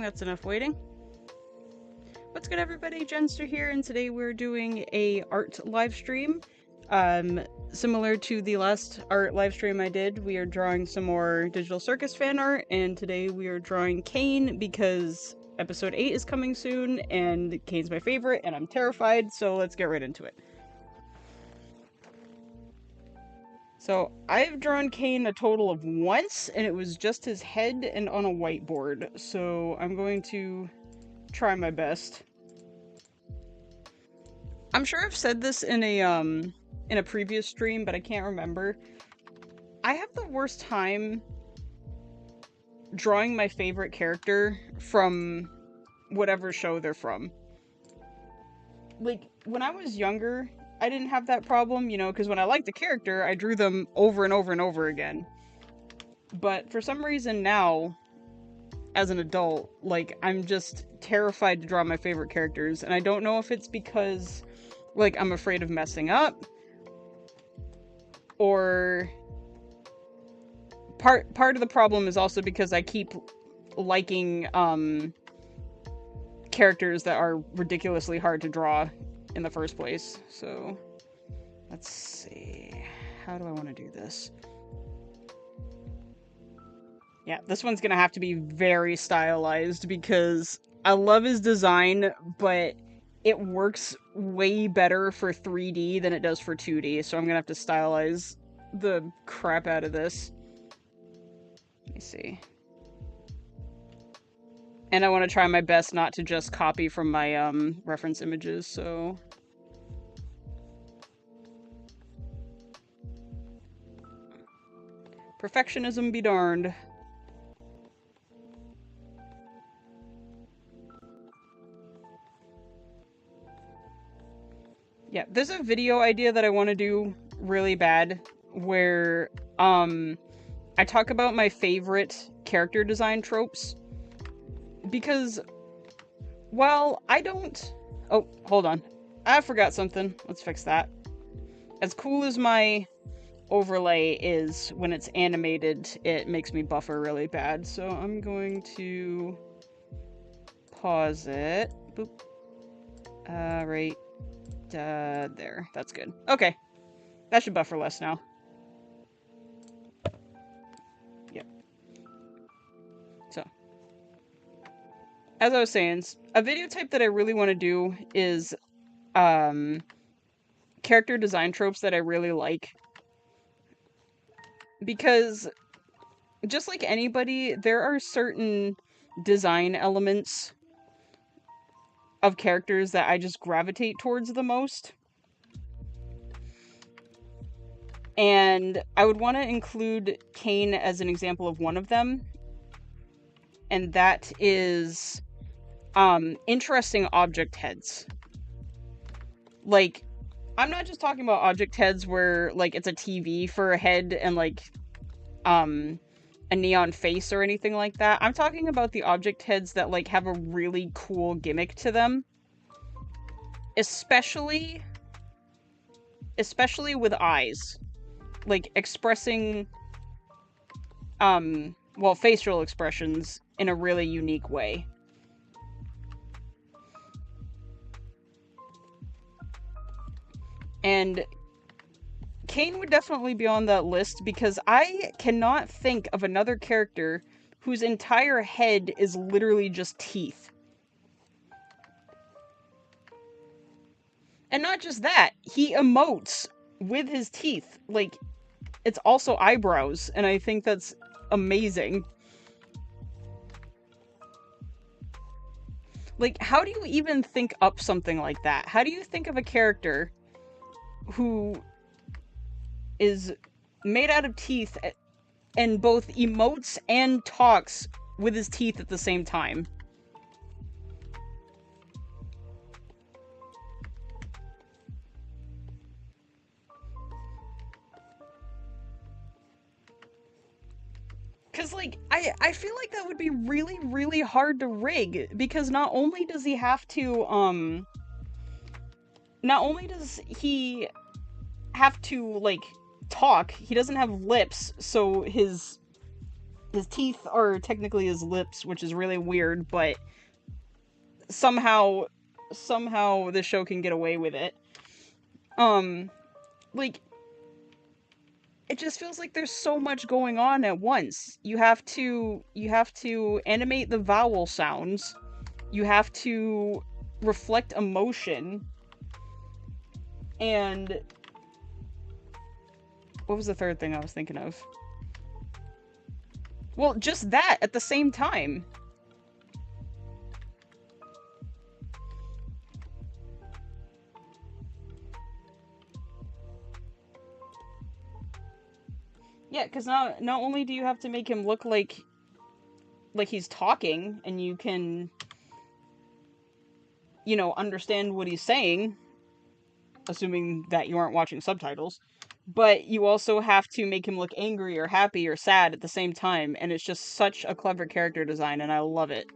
That's enough waiting. What's good, everybody? Jenster here, and today we're doing a art live stream. Similar to the last art live stream I did, we are drawing some more Digital Circus fan art, and today we are drawing Caine because episode 8 is coming soon, and Caine's my favorite, and I'm terrified, so let's get right into it. So, I've drawn Caine a total of once, and it was just his head and on a whiteboard, so I'm going to try my best. I'm sure I've said this in a previous stream, but I can't remember. I have the worst time drawing my favorite character from whatever show they're from. Like, when I was younger, I didn't have that problem, you know, because when I liked the character, I drew them over and over and over again. But for some reason now, as an adult, like, I'm just terrified to draw my favorite characters, and I don't know if it's because, like, I'm afraid of messing up, or part of the problem is also because I keep liking characters that are ridiculously hard to draw in the first place. So let's see, how do I want to do this? Yeah, this one's gonna have to be very stylized because I love his design, but it works way better for 3D than it does for 2D, so I'm gonna have to stylize the crap out of this. Let me see. And I want to try my best not to just copy from my reference images, so... Perfectionism be darned. Yeah, there's a video idea that I want to do really bad where I talk about my favorite character design tropes, because while I don't... Oh, hold on. I forgot something. Let's fix that. As cool as my overlay is when it's animated, it makes me buffer really bad, so I'm going to pause it. Boop. Right there. That's good. Okay. That should buffer less now. Yep. So, as I was saying, a video type that I really want to do is character design tropes that I really like. Because, just like anybody, there are certain design elements of characters that I just gravitate towards the most. And I would want to include Caine as an example of one of them. And that is interesting object heads. Like, I'm not just talking about object heads where, like, it's a TV for a head and, like, a neon face or anything like that. I'm talking about the object heads that, like, have a really cool gimmick to them. Especially with eyes. Like, expressing, well, facial expressions in a really unique way. And Caine would definitely be on that list because I cannot think of another character whose entire head is literally just teeth. And not just that, he emotes with his teeth. Like, it's also eyebrows, and I think that's amazing. Like, how do you even think up something like that? How do you think of a character who is made out of teeth and both emotes and talks with his teeth at the same time? Because, like, I feel like that would be really, really hard to rig, because not only does he have to, not only does he have to, like, talk, he doesn't have lips, so his his teeth are technically his lips, which is really weird, but somehow the show can get away with it. Like, it just feels like there's so much going on at once. You have to animate the vowel sounds. You have to reflect emotion. And what was the third thing I was thinking of? Well, just that at the same time. Yeah, because not only do you have to make him look like he's talking and you can, understand what he's saying, assuming that you aren't watching subtitles, but you also have to make him look angry or happy or sad at the same time, and it's just such a clever character design, and I love it.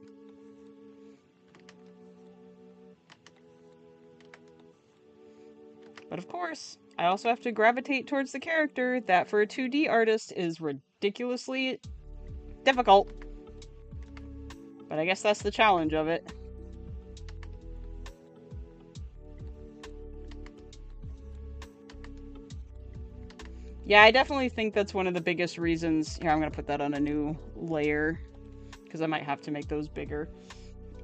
But of course, I also have to gravitate towards the character that for a 2D artist is ridiculously difficult. But I guess that's the challenge of it. Yeah, I definitely think that's one of the biggest reasons. Here, I'm going to put that on a new layer, because I might have to make those bigger.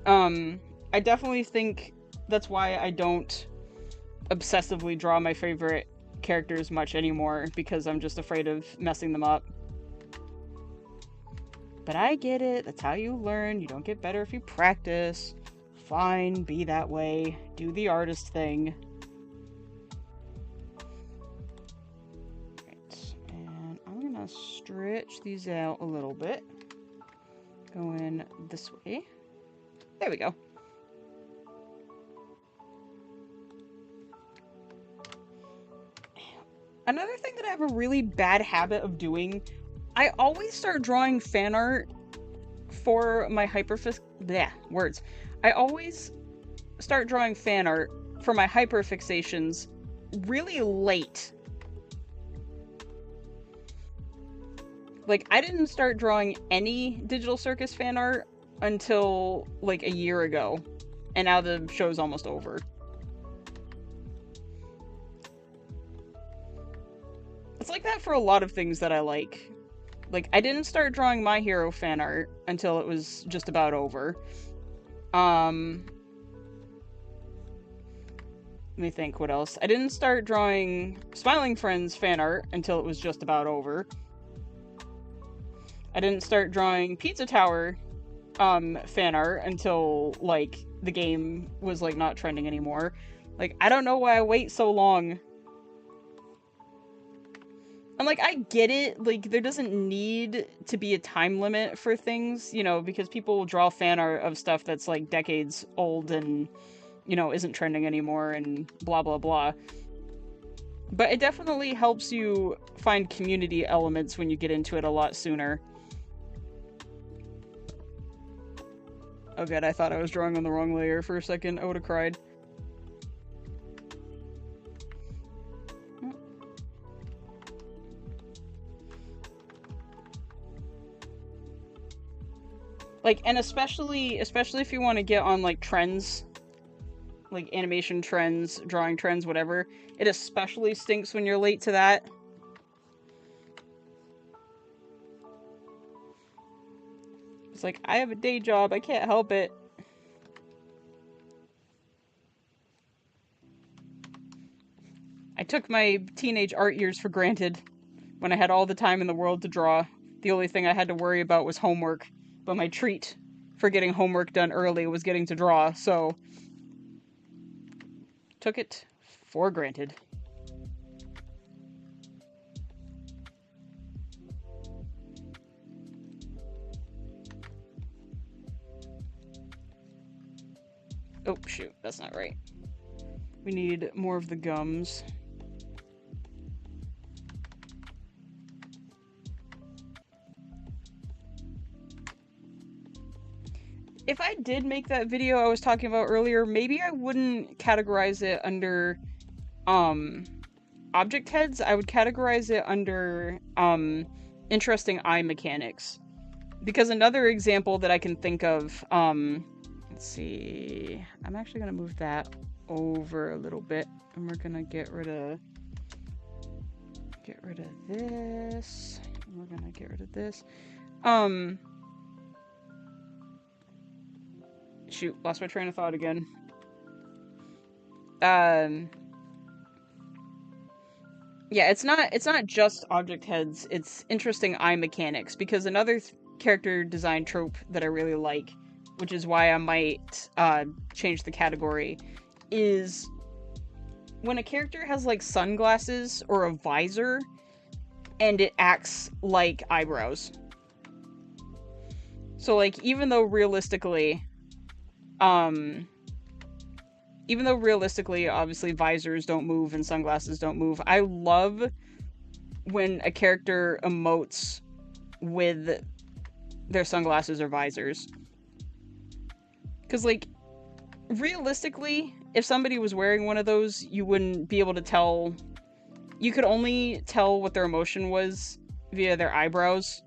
I definitely think that's why I don't obsessively draw my favorite characters much anymore, because I'm just afraid of messing them up. But I get it. That's how you learn. You don't get better if you practice. Fine, be that way. Do the artist thing. Right, and I'm gonna stretch these out a little bit. Going this way. There we go. Another thing that I have a really bad habit of doing, I always start drawing fan art for my words. I always start drawing fan art for my hyperfixations really late. Like, I didn't start drawing any Digital Circus fan art until, like, a year ago. And now the show's almost over. It's like that for a lot of things that I like. Like, I didn't start drawing My Hero fan art until it was just about over. Let me think what else. I didn't start drawing Smiling Friends fan art until it was just about over. I didn't start drawing Pizza Tower fan art until, like, the game was, like, not trending anymore. Like, I don't know why I wait so long. And, like, I get it, like, there doesn't need to be a time limit for things, because people will draw fan art of stuff that's, like, decades old and, isn't trending anymore and blah, blah, blah. But it definitely helps you find community elements when you get into it a lot sooner. Oh god, I thought I was drawing on the wrong layer for a second. I would have cried. Like, and especially if you want to get on, like, trends, like, animation trends, drawing trends, whatever, it especially stinks when you're late to that. It's like, I have a day job, I can't help it. I took my teenage art years for granted when I had all the time in the world to draw. The only thing I had to worry about was homework. But my treat for getting homework done early was getting to draw, so took it for granted. Oh, shoot, that's not right. We need more of the gums. If I did make that video I was talking about earlier, maybe I wouldn't categorize it under, object heads. I would categorize it under, interesting eye mechanics. Because another example that I can think of, let's see, I'm actually going to move that over a little bit, and we're going to get rid of this, and we're going to get rid of this. Shoot, lost my train of thought again. Yeah, it's not just object heads, it's interesting eye mechanics, because another character design trope that I really like, which is why I might change the category, is when a character has like sunglasses or a visor and it acts like eyebrows. So like even though realistically obviously visors don't move and sunglasses don't move, I love when a character emotes with their sunglasses or visors. Because, like, realistically, if somebody was wearing one of those, you wouldn't be able to tell. You could only tell what their emotion was via their eyebrows.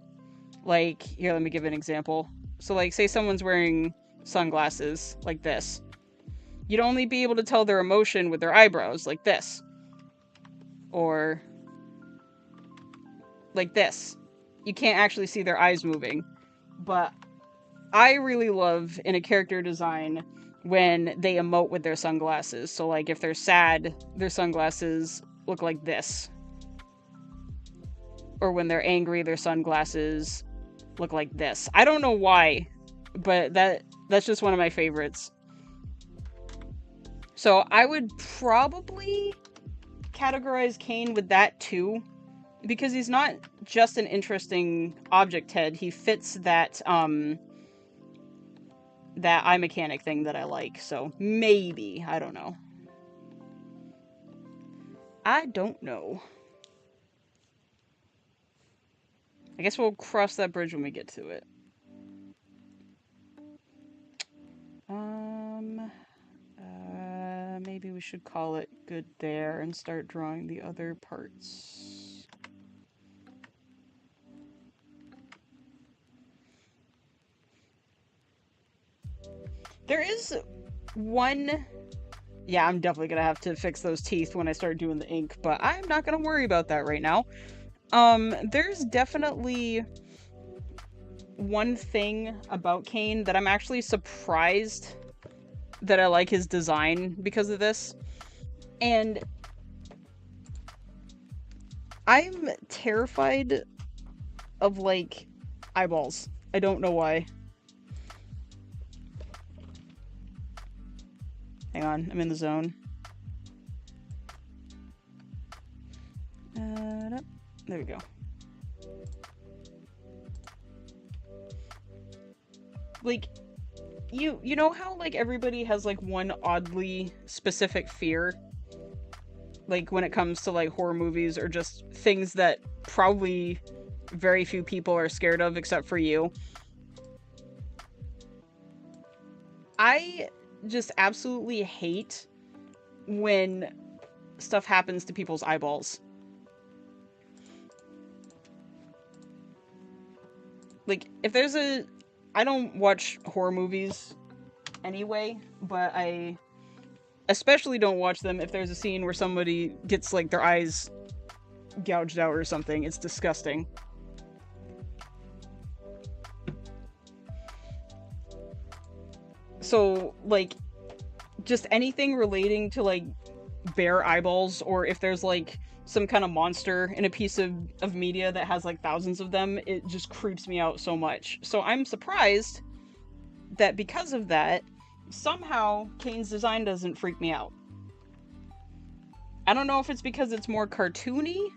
Like, here, let me give an example. So, like, say someone's wearing sunglasses like this. You'd only be able to tell their emotion with their eyebrows, like this. Or like this. You can't actually see their eyes moving. But I really love in a character design when they emote with their sunglasses. So like if they're sad, their sunglasses look like this. Or when they're angry, their sunglasses look like this. I don't know why, but that's just one of my favorites. So I would probably categorize Caine with that too, because he's not just an interesting object head. He fits that that eye mechanic thing that I like. So maybe, I don't know. I don't know. I guess we'll cross that bridge when we get to it. Maybe we should call it good there and start drawing the other parts. There is one... Yeah, I'm definitely gonna have to fix those teeth when I start doing the ink, but I'm not gonna worry about that right now. There's definitely one thing about Caine that I'm actually surprised that I like his design because of this. And I'm terrified of, like, eyeballs. I don't know why. Hang on, I'm in the zone. There we go. Like, you know how, like, everybody has, like, one oddly specific fear? Like, when it comes to, like, horror movies or just things that probably very few people are scared of except for you. I just absolutely hate when stuff happens to people's eyeballs. Like, if there's a... I don't watch horror movies anyway, but I especially don't watch them if there's a scene where somebody gets, like, their eyes gouged out or something. It's disgusting. So, like, just anything relating to, like, bare eyeballs, or if there's, like, some kind of monster in a piece of media that has, like, thousands of them, it just creeps me out so much. So I'm surprised that because of that, somehow Caine's design doesn't freak me out. I don't know if it's because it's more cartoony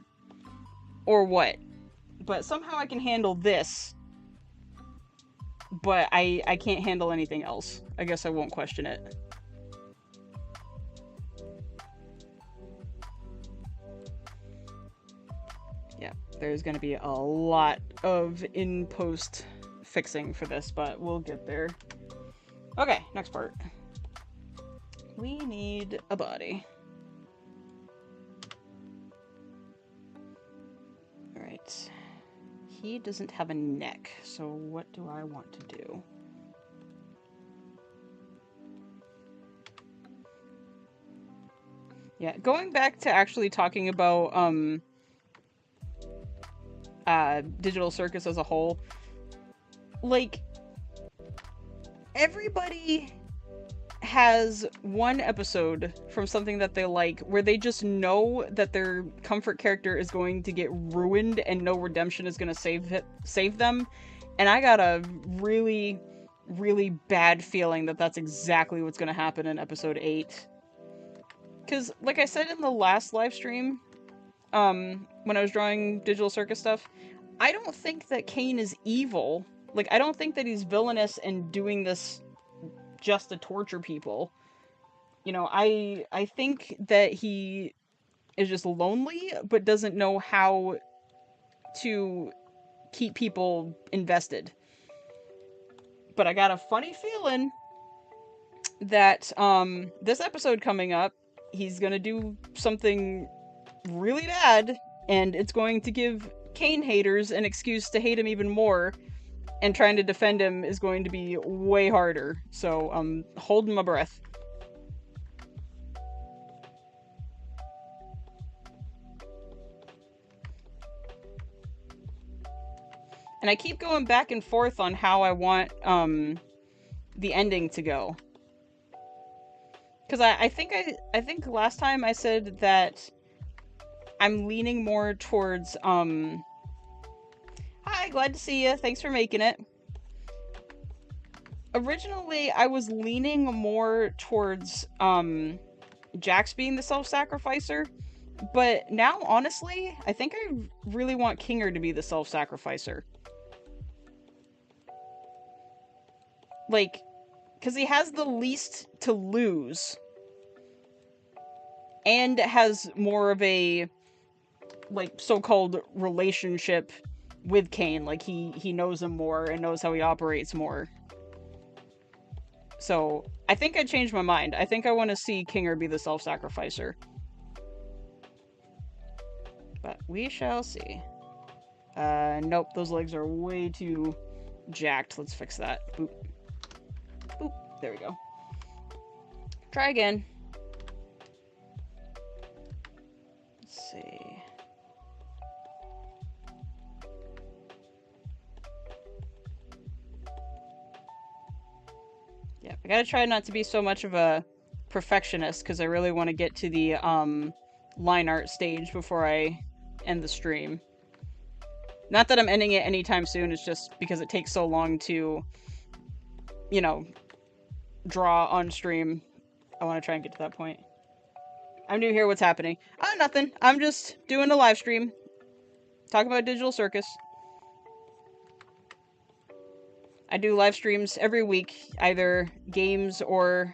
or what, but somehow I can handle this, but I can't handle anything else. I guess I won't question it. Yeah, there's gonna be a lot of in-post fixing for this, but we'll get there. Okay, next part. We need a body. Alright. he doesn't have a neck, so what do I want to do? Yeah, going back to actually talking about Digital Circus as a whole, like, everybody has one episode from something that they like where they just know that their comfort character is going to get ruined and no redemption is going to save them. And I got a really, really bad feeling that that's exactly what's going to happen in episode 8. Because, like I said in the last live stream, when I was drawing Digital Circus stuff, I don't think that Caine is evil. Like, I don't think that he's villainous and doing this just to torture people. You know, I think that he is just lonely, but doesn't know how to keep people invested. But I got a funny feeling that, this episode coming up, he's gonna do something really bad, and it's going to give Caine haters an excuse to hate him even more, and trying to defend him is going to be way harder. So, holding my breath. And I keep going back and forth on how I want, the ending to go. Because I think last time I said that I'm leaning more towards, hi, glad to see you, thanks for making it. Originally, I was leaning more towards, Jax being the self-sacrificer, but now, honestly, I think I really want Kinger to be the self-sacrificer. Like, because he has the least to lose, and has more of a, like, so-called relationship with Caine. Like, he knows him more and knows how he operates more. So, I think I changed my mind. I think I want to see Kinger be the self-sacrificer. But we shall see. Nope, those legs are way too jacked. Let's fix that. Boop. Boop. There we go. Try again. Let's see. Yeah, I gotta try not to be so much of a perfectionist, because I really want to get to the, line art stage before I end the stream. Not that I'm ending it anytime soon, it's just because it takes so long to, you know, draw on stream. I want to try and get to that point. I'm new here, what's happening? Nothing. I'm just doing a live stream. Talking about Digital Circus. I do live streams every week, either games or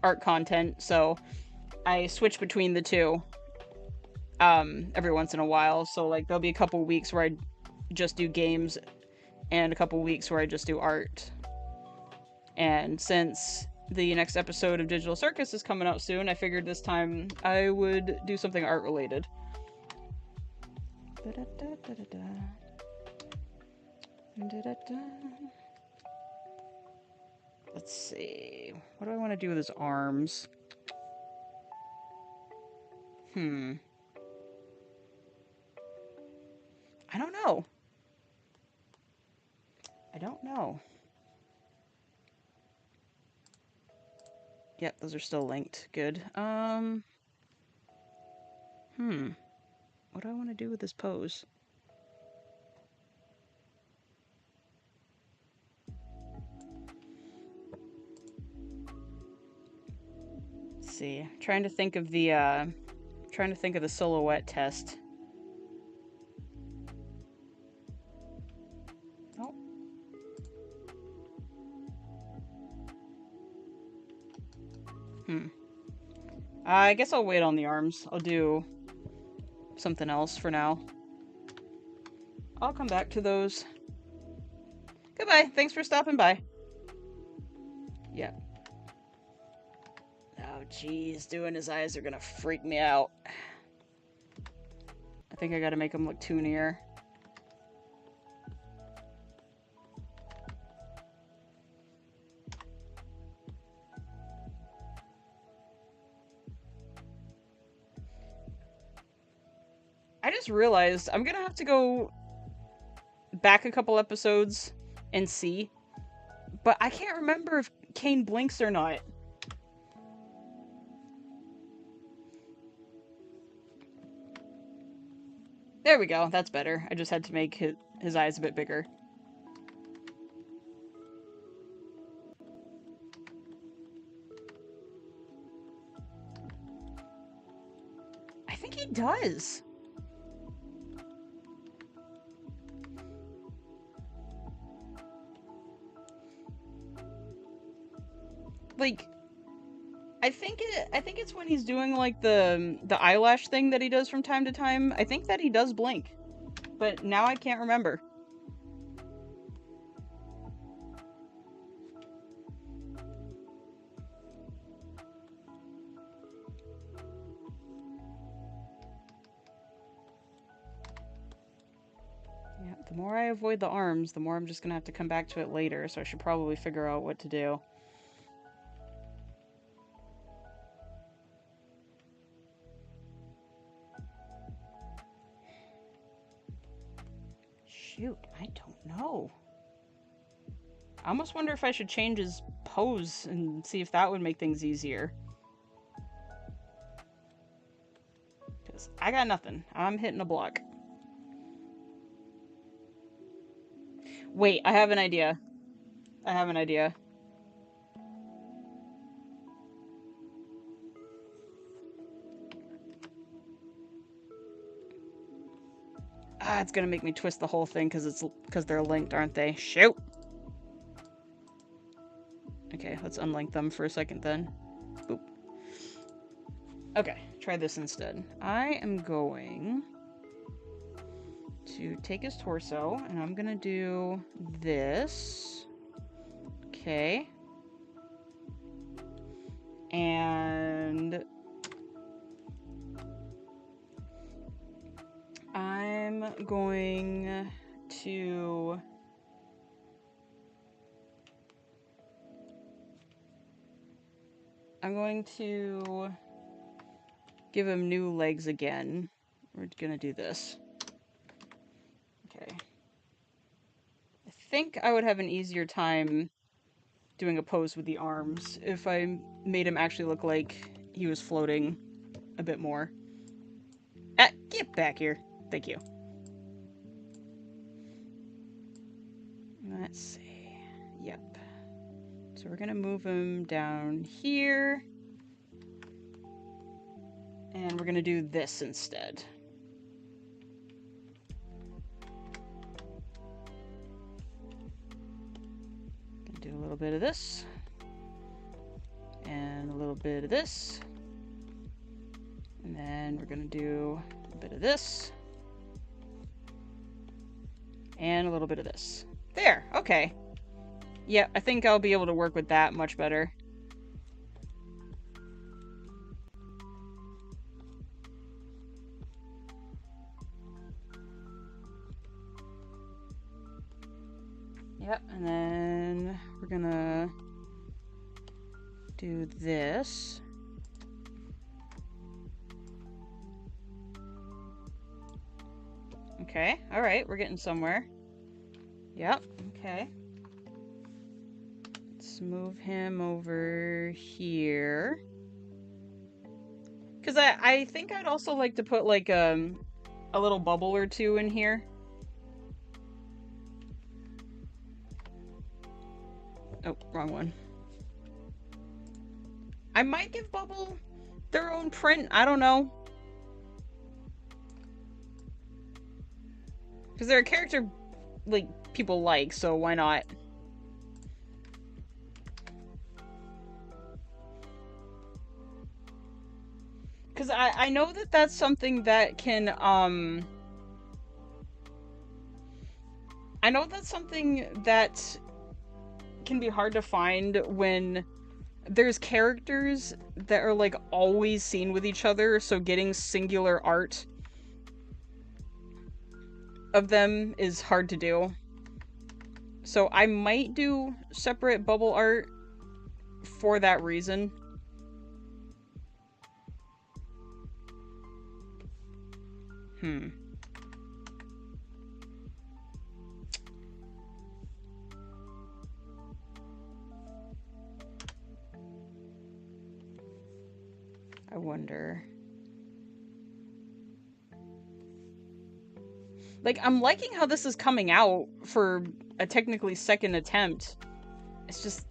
art content, so I switch between the two every once in a while. So, like, there'll be a couple weeks where I just do games and a couple weeks where I just do art. And since the next episode of Digital Circus is coming out soon, I figured this time I would do something art related. Let's see. What do I want to do with his arms? I don't know. I don't know. Yep, those are still linked. Good. What do I want to do with this pose? Let's see. Trying to think of the silhouette test. Oh. I guess I'll wait on the arms. I'll do something else for now. I'll come back to those. Goodbye. Thanks for stopping by. Yeah. Oh, geez. Doing his eyes are gonna freak me out. I think I gotta make him look toonier. just realized I'm gonna have to go back a couple episodes and see, but I can't remember if Caine blinks or not. There we go, that's better. I just had to make his eyes a bit bigger. I think he does. Like, I think it's when he's doing like the eyelash thing that he does from time to time. I think that he does blink, but now I can't remember. Yeah, the more I avoid the arms, the more I'm just gonna have to come back to it later, so I should probably figure out what to do. Shoot, I don't know. I almost wonder if I should change his pose and see if that would make things easier. Because I got nothing. I'm hitting a block. Wait, I have an idea. I have an idea. Ah, it's gonna make me twist the whole thing because they're linked, aren't they? Shoot! Okay, let's unlink them for a second then. Boop. Okay, try this instead. I am going to take his torso, and I'm gonna do this. Okay. And I'm going to give him new legs again. We're gonna do this. Okay. I think I would have an easier time doing a pose with the arms if I made him actually look like he was floating a bit more. Ah, get back here. Thank you. Let's see. Yep. So we're gonna move him down here. And we're gonna do this instead. Gonna do a little bit of this. And a little bit of this. And then we're gonna do a bit of this. And a little bit of this. There, okay. Yeah, I think I'll be able to work with that much better. Yep, and then we're gonna do this. Okay, alright, we're getting somewhere. Yep, okay. Let's move him over here. Because I think I'd also like to put, like, a little bubble or two in here. Oh, wrong one. I might give Bubble their own print, I don't know. Because they're a character, like, people like, so why not? Because I know that that's something that can, I know that's something that can be hard to find when there's characters that are, like, always seen with each other, so getting singular art of them is hard to do. So I might do separate bubble art for that reason. I wonder. Like, I'm liking how this is coming out for a technically second attempt. It's just,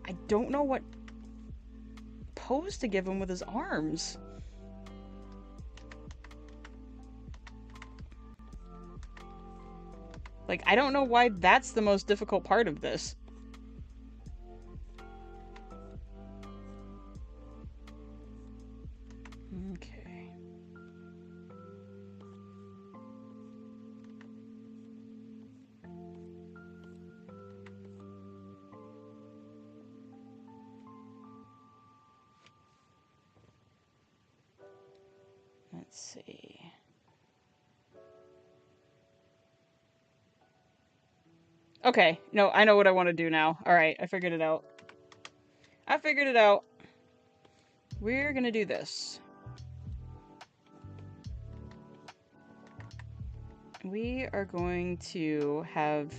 I don't know what pose to give him with his arms. Like, I don't know why that's the most difficult part of this. Okay. Let's see. Okay, no, I know what I want to do now. Alright, I figured it out. I figured it out. We're gonna do this. We are going to have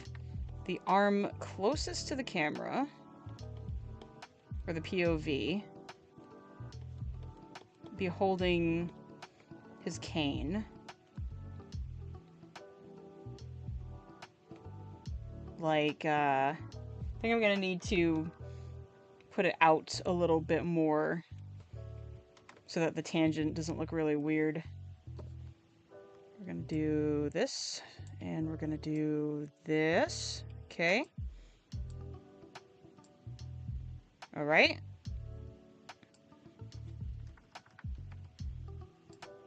the arm closest to the camera, or the POV, be holding his cane. Like, I think I'm gonna need to put it out a little bit more so that the tangent doesn't look really weird. We're gonna do this, and we're gonna do this. Okay. Alright.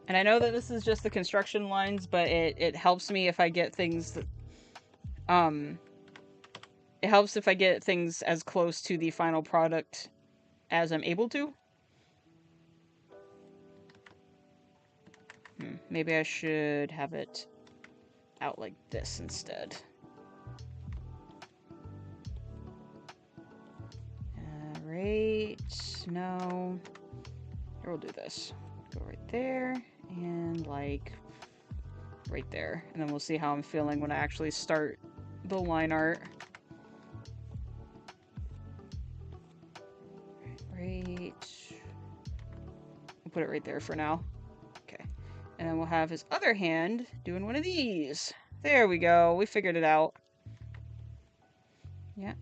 And I know that this is just the construction lines, but it helps me if I get things that, it helps if I get things as close to the final product as I'm able to. Maybe I should have it out like this instead. Right, no. Here, we'll do this. Go right there, and like right there. And then we'll see how I'm feeling when I actually start the line art. Right. We'll put it right there for now. Okay. And then we'll have his other hand doing one of these. There we go. We figured it out. Yeah.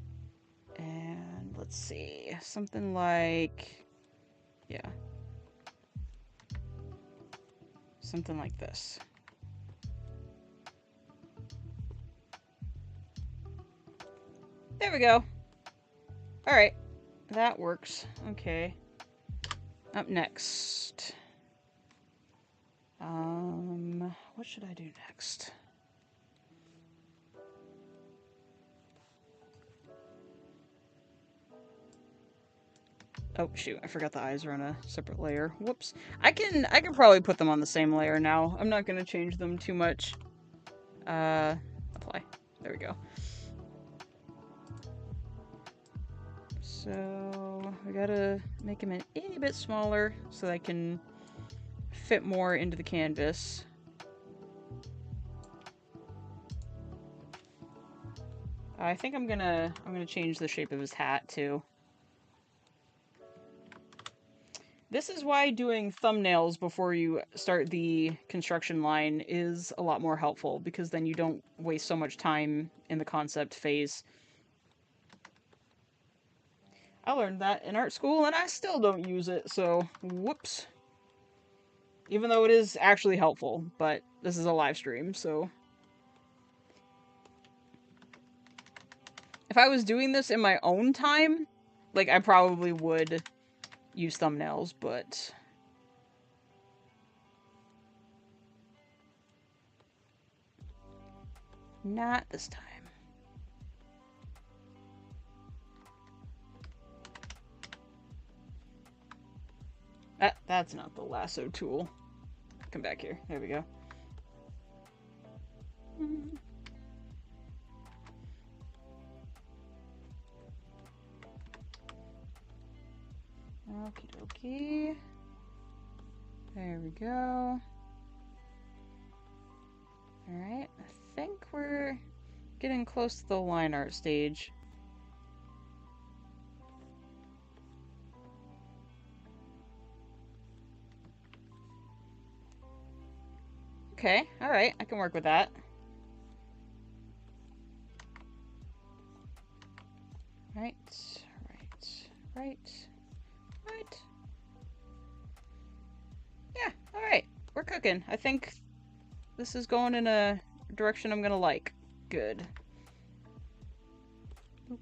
And let's see. Something like... yeah. Something like this. There we go. Alright. That works. Okay. Up next. What should I do next? Oh shoot, I forgot the eyes are on a separate layer. Whoops. I can probably put them on the same layer now. I'm not gonna change them too much. Apply. There we go. So we gotta make them a itty bit smaller so I can fit more into the canvas. I think I'm gonna change the shape of his hat too. This is why doing thumbnails before you start the construction line is a lot more helpful, because then you don't waste so much time in the concept phase. I learned that in art school and I still don't use it, so whoops. Even though it is actually helpful, but this is a live stream, so... if I was doing this in my own time, like, I probably would use thumbnails, but... not this time. That's not the lasso tool. Come back here. There we go. Okie dokie. There we go. Alright, I think we're getting close to the line art stage. Okay, alright, I can work with that. Right, right. Yeah, alright. We're cooking. I think this is going in a direction I'm gonna like. Good. Boop.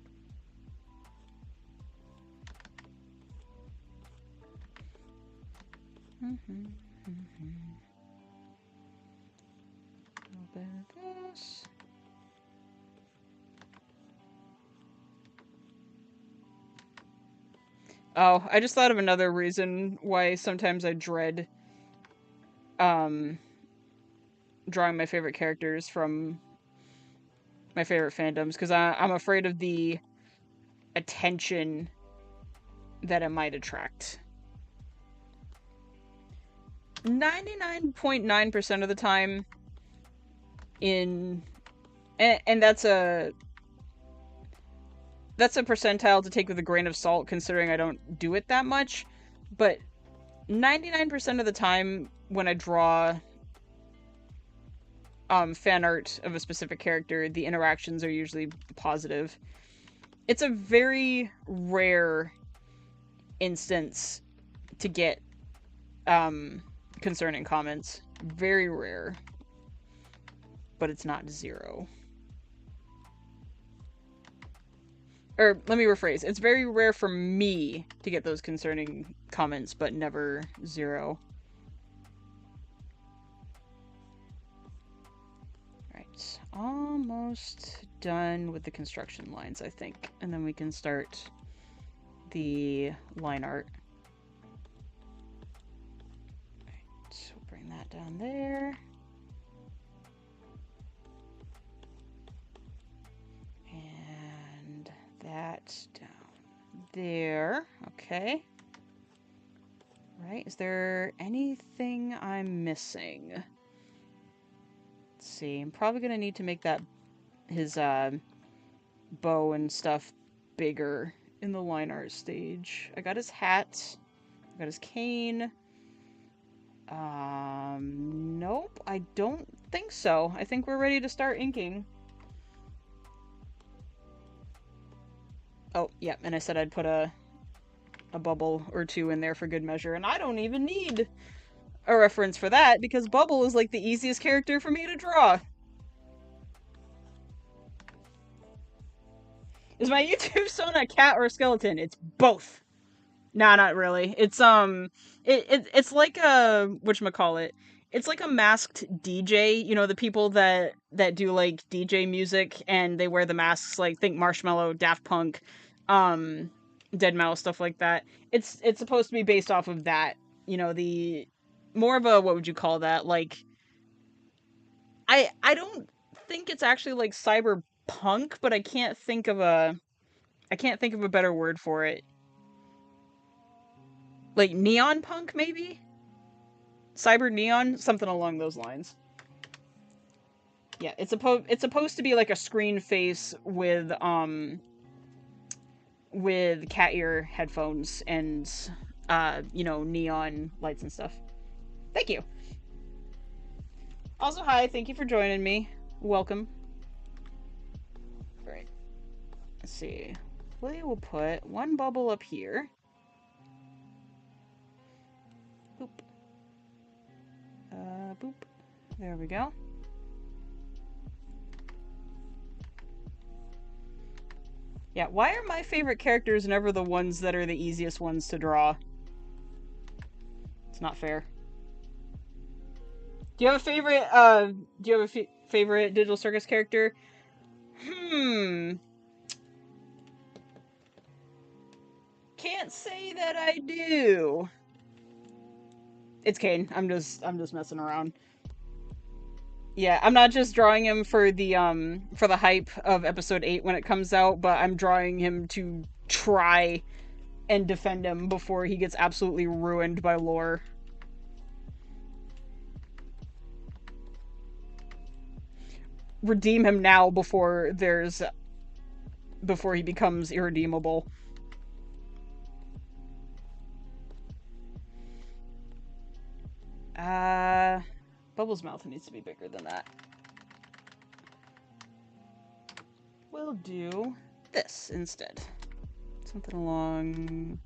A little bit of this. Oh, I just thought of another reason why sometimes I dread um drawing my favorite characters from my favorite fandoms, because I'm afraid of the attention that it might attract. 99.9% of the time in and that's a percentile to take with a grain of salt, considering I don't do it that much, but 99% of the time when I draw fan art of a specific character, the interactions are usually positive. It's a very rare instance to get concerning comments. Very rare. But it's not zero. Or, let me rephrase. It's very rare for me to get those concerning comments, but never zero. Right. Almost done with the construction lines, I think. And then we can start the line art. Right. So bring that down there. And that down there. Okay. Right. Is there anything I'm missing? Let's see. I'm probably gonna need to make that his bow and stuff bigger in the line art stage. I got his hat. I got his cane. Nope. I don't think so. I think we're ready to start inking. Oh, yeah, and I said I'd put a bubble or two in there for good measure, and I don't even need a reference for that, because Bubble is like the easiest character for me to draw. Is my YouTube Sona a cat or a skeleton? It's both. Nah, not really. It's it's like a whatchamacallit. It's like a masked DJ, you know, the people that do like DJ music and they wear the masks, like think Marshmello, Daft Punk, um Dead Mouse, stuff like that. It's supposed to be based off of that, you know, the more of a, what would you call that? Like I don't think it's actually like cyberpunk, but I can't think of a better word for it. Like neon punk, maybe? Cyber neon, something along those lines. Yeah, it's supposed to be like a screen face with cat ear headphones and you know, neon lights and stuff. Thank you. Also, hi, thank you for joining me. Welcome. All right. Let's see. We will put one bubble up here. Boop. Boop. There we go. Yeah, why are my favorite characters never the ones that are the easiest ones to draw? It's not fair. Do you have a favorite, favorite Digital Circus character? Can't say that I do. It's Caine. I'm just messing around. Yeah, I'm not just drawing him for the hype of episode 8 when it comes out, but I'm drawing him to try and defend him before he gets absolutely ruined by lore. Redeem him now before he becomes irredeemable. Bubbles' mouth needs to be bigger than that. We'll do this instead. Something along...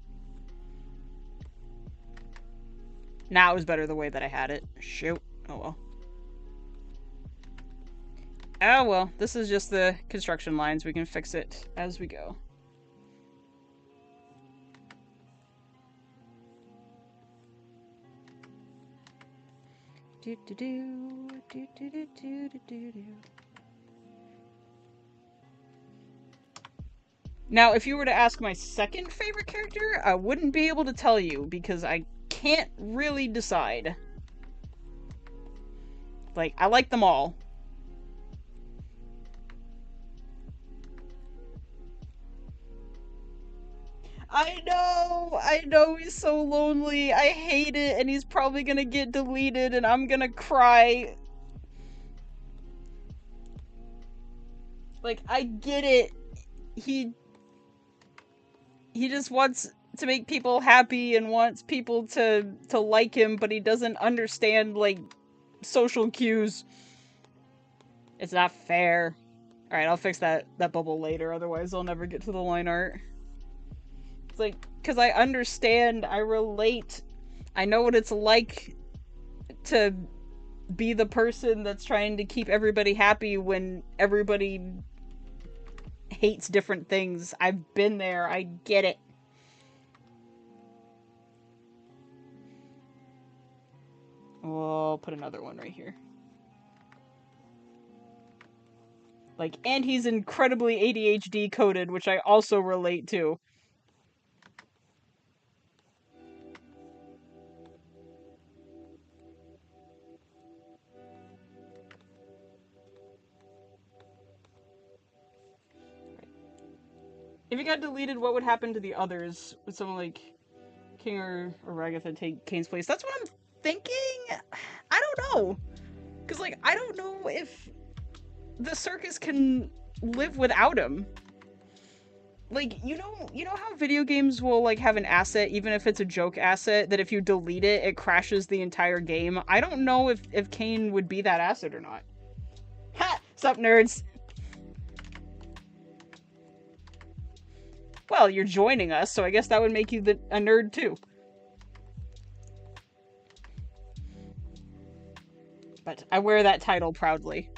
Nah, it was better the way that I had it. Shoot. Oh well. Oh well, this is just the construction lines. We can fix it as we go. Now, if you were to ask my second favorite character, I wouldn't be able to tell you because I can't really decide. Like, I like them all. I know he's so lonely. I hate it, and he's probably gonna get deleted, and I'm gonna cry. Like, I get it. He just wants to make people happy and wants people to like him, but he doesn't understand, like, social cues. It's not fair. Alright, I'll fix that bubble later, otherwise I'll never get to the line art. It's like, because I understand, I relate, I know what it's like to be the person that's trying to keep everybody happy when everybody hates different things. I've been there, I get it. We'll put another one right here. Like, and he's incredibly ADHD coded, which I also relate to. If he got deleted, what would happen to the others? Would someone like King or Ragatha take Caine's place? That's what I'm thinking? I don't know. Because, like, I don't know if the circus can live without him. Like, you know how video games will, like, have an asset, even if it's a joke asset, that if you delete it, it crashes the entire game? I don't know if Caine would be that asset or not. Ha! Sup, nerds? Well, you're joining us, so I guess that would make you a nerd too. But I wear that title proudly.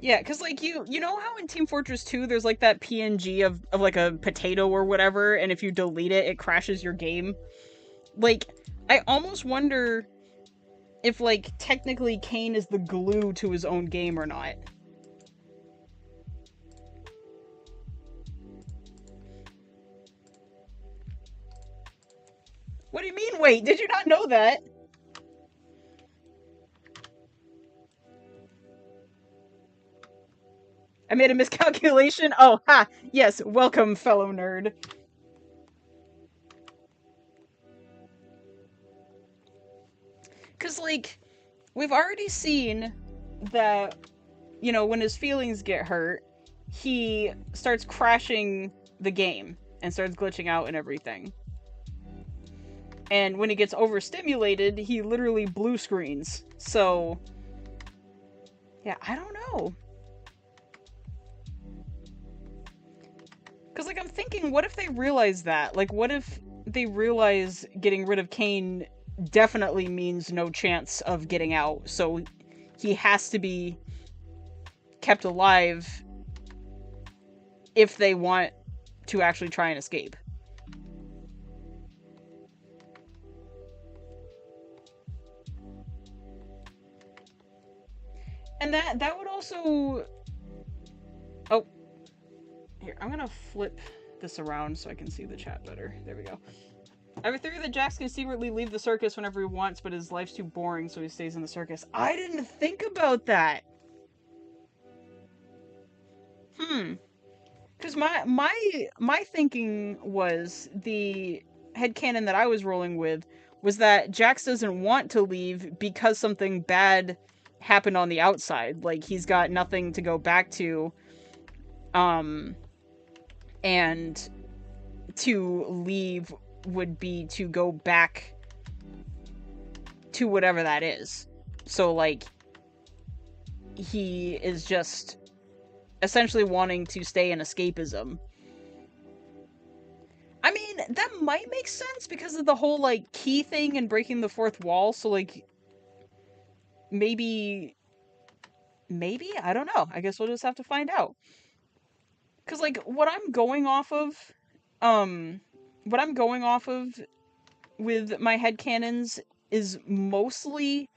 Yeah, because, like, you know how in Team Fortress 2 there's, like, that PNG of like, a potato or whatever, and if you delete it, it crashes your game? Like, I almost wonder if, like, technically Caine is the glue to his own game or not. What do you mean, wait? Did you not know that? I made a miscalculation? Oh, ha! Yes, welcome, fellow nerd. Because, like, we've already seen that, you know, when his feelings get hurt, he starts crashing the game and starts glitching out and everything. And when he gets overstimulated, he literally blue screens. So, yeah, I don't know. Because, like, I'm thinking, what if they realize that? Like, what if they realize getting rid of Caine definitely means no chance of getting out, so he has to be kept alive if they want to actually try and escape. And that would also... Oh. Here, I'm gonna flip this around so I can see the chat better. There we go. I have a theory that Jax can secretly leave the circus whenever he wants, but his life's too boring, so he stays in the circus. I didn't think about that! Because my thinking was, the headcanon that I was rolling with was that Jax doesn't want to leave because something bad happened on the outside. Like, he's got nothing to go back to. And to leave would be to go back to whatever that is. So, like, he is just essentially wanting to stay in escapism. I mean, that might make sense because of the whole, like, key thing and breaking the fourth wall, so, like, maybe, I don't know. I guess we'll just have to find out. Because, like, what I'm going off of with my headcanons is mostly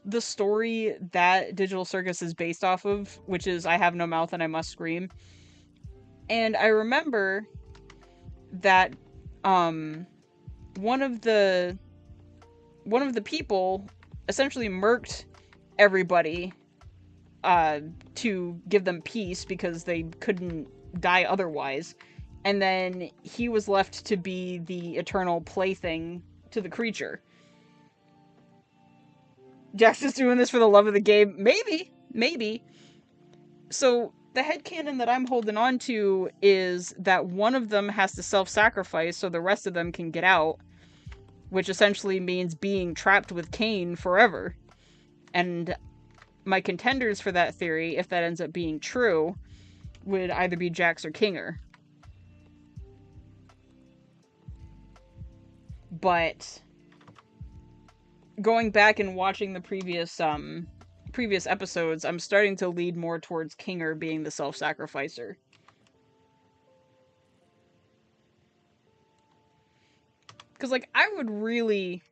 the story that Digital Circus is based off of, which is I have no mouth and I must scream. And I remember that one of the people essentially murked everybody to give them peace because they couldn't die otherwise. And then he was left to be the eternal plaything to the creature. Jax is doing this for the love of the game. Maybe. So the headcanon that I'm holding on to is that one of them has to self-sacrifice so the rest of them can get out, which essentially means being trapped with Caine forever. And my contenders for that theory, if that ends up being true, would either be Jax or Kinger. But going back and watching the previous episodes, I'm starting to lead more towards Kinger being the self-sacrificer. Because, like, I would really,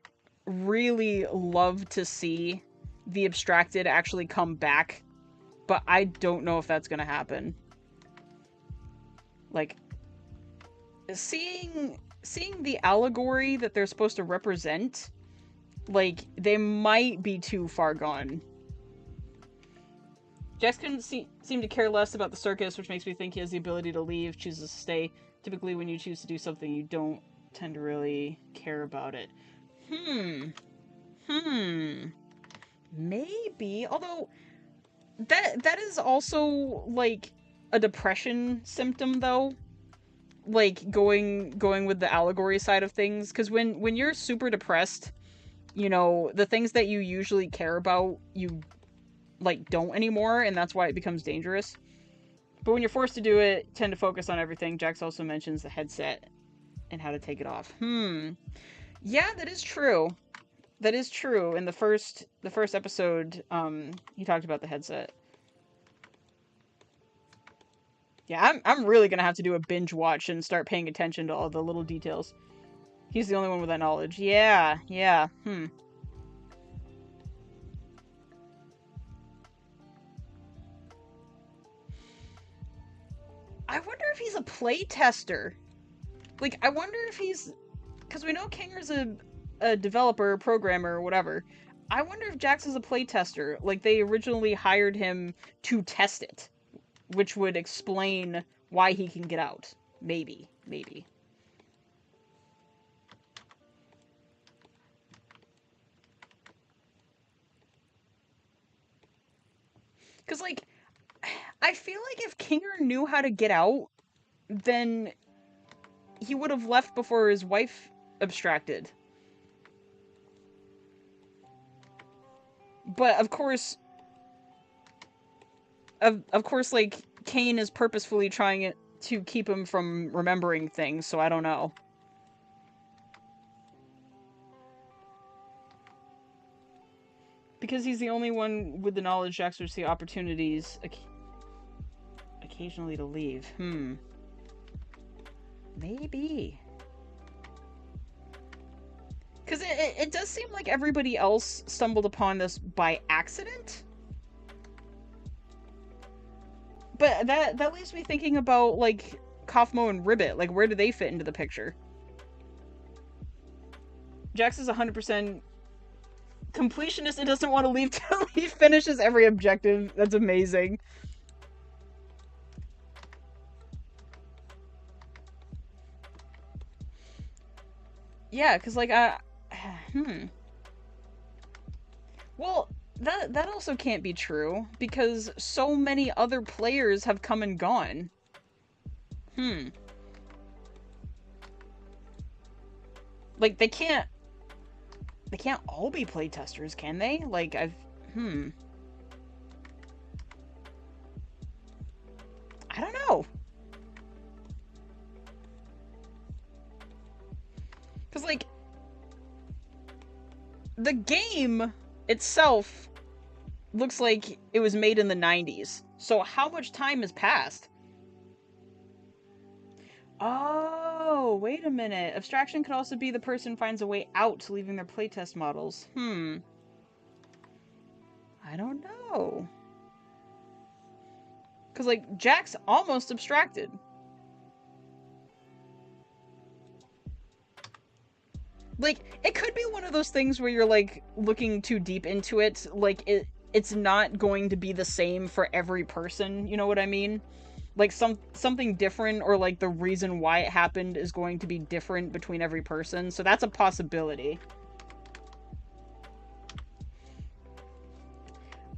really love to see the Abstracted actually come back, but I don't know if that's gonna happen. Like, seeing the allegory that they're supposed to represent, like, they might be too far gone. Jax couldn't seem to care less about the circus, which makes me think he has the ability to leave, chooses to stay. Typically, when you choose to do something, you don't tend to really care about it. Maybe. Although, that is also, like, a depression symptom, though. Like, going with the allegory side of things. Because when you're super depressed, you know, the things that you usually care about, you, like, don't anymore, and that's why it becomes dangerous. But when you're forced to do it, tend to focus on everything. Jax also mentions the headset and how to take it off. Yeah, that is true. That is true. In the first episode, he talked about the headset. Yeah, I'm really gonna have to do a binge watch and start paying attention to all the little details. He's the only one with that knowledge. Yeah. I wonder if he's a playtester. Like, I wonder if he's... Because we know Kinger's a developer, programmer, or whatever. I wonder if Jax is a playtester. Like, they originally hired him to test it, which would explain why he can get out. Maybe. Because, like, I feel like if Kinger knew how to get out, then he would have left before his wife abstracted. But, of course, like, Caine is purposefully trying it to keep him from remembering things, so I don't know. Because he's the only one with the knowledge to actually see opportunities occasionally to leave. Maybe. Because it does seem like everybody else stumbled upon this by accident. But that leaves me thinking about, like, Kaufmo and Ribbit. Like, where do they fit into the picture? Jax is 100% completionist and doesn't want to leave till he finishes every objective. That's amazing. Yeah, because, like, Well, that also can't be true, because so many other players have come and gone. Like, they can't They can't all be playtesters, can they? Like, I don't know. Because, like, the game itself looks like it was made in the 90s. So how much time has passed? Oh, wait a minute. Abstraction could also be the person finds a way out, leaving their playtest models. I don't know. Because, like, Jack's almost abstracted. Like, it could be one of those things where you're, like, looking too deep into it. Like, it's not going to be the same for every person, you know what I mean? Like, something different, or, like, the reason why it happened is going to be different between every person. So that's a possibility.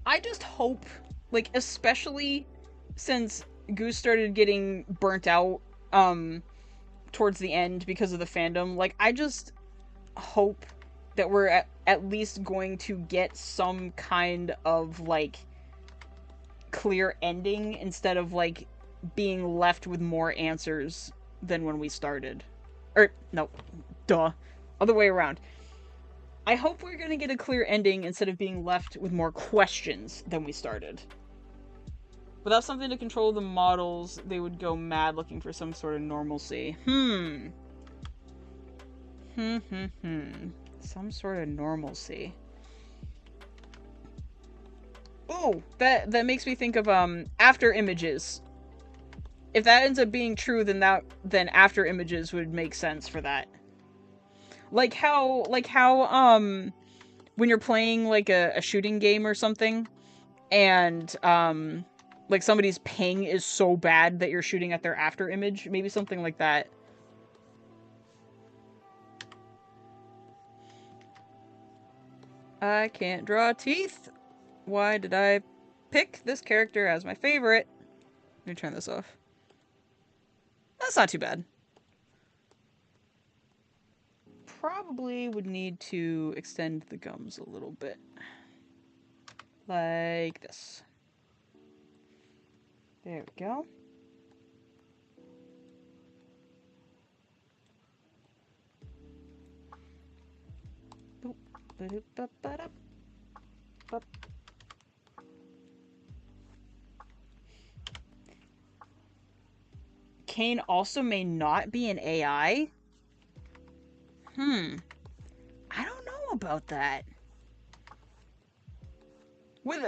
I just hope, like, especially since Goose started getting burnt out towards the end because of the fandom, like, I just hope that we're at least going to get some kind of, like, clear ending instead of, like, being left with more answers than when we started. Or, no, duh. Other way around. I hope we're gonna get a clear ending instead of being left with more questions than we started. Without something to control the models, they would go mad looking for some sort of normalcy. Some sort of normalcy. Oh, that makes me think of after images. If that ends up being true, then after images would make sense for that. Like how when you're playing like a shooting game or something, and like somebody's ping is so bad that you're shooting at their after image, maybe something like that. I can't draw teeth. Why did I pick this character as my favorite? Let me turn this off. That's not too bad. Probably would need to extend the gums a little bit. Like this. There we go. Caine also may not be an AI? I don't know about that. With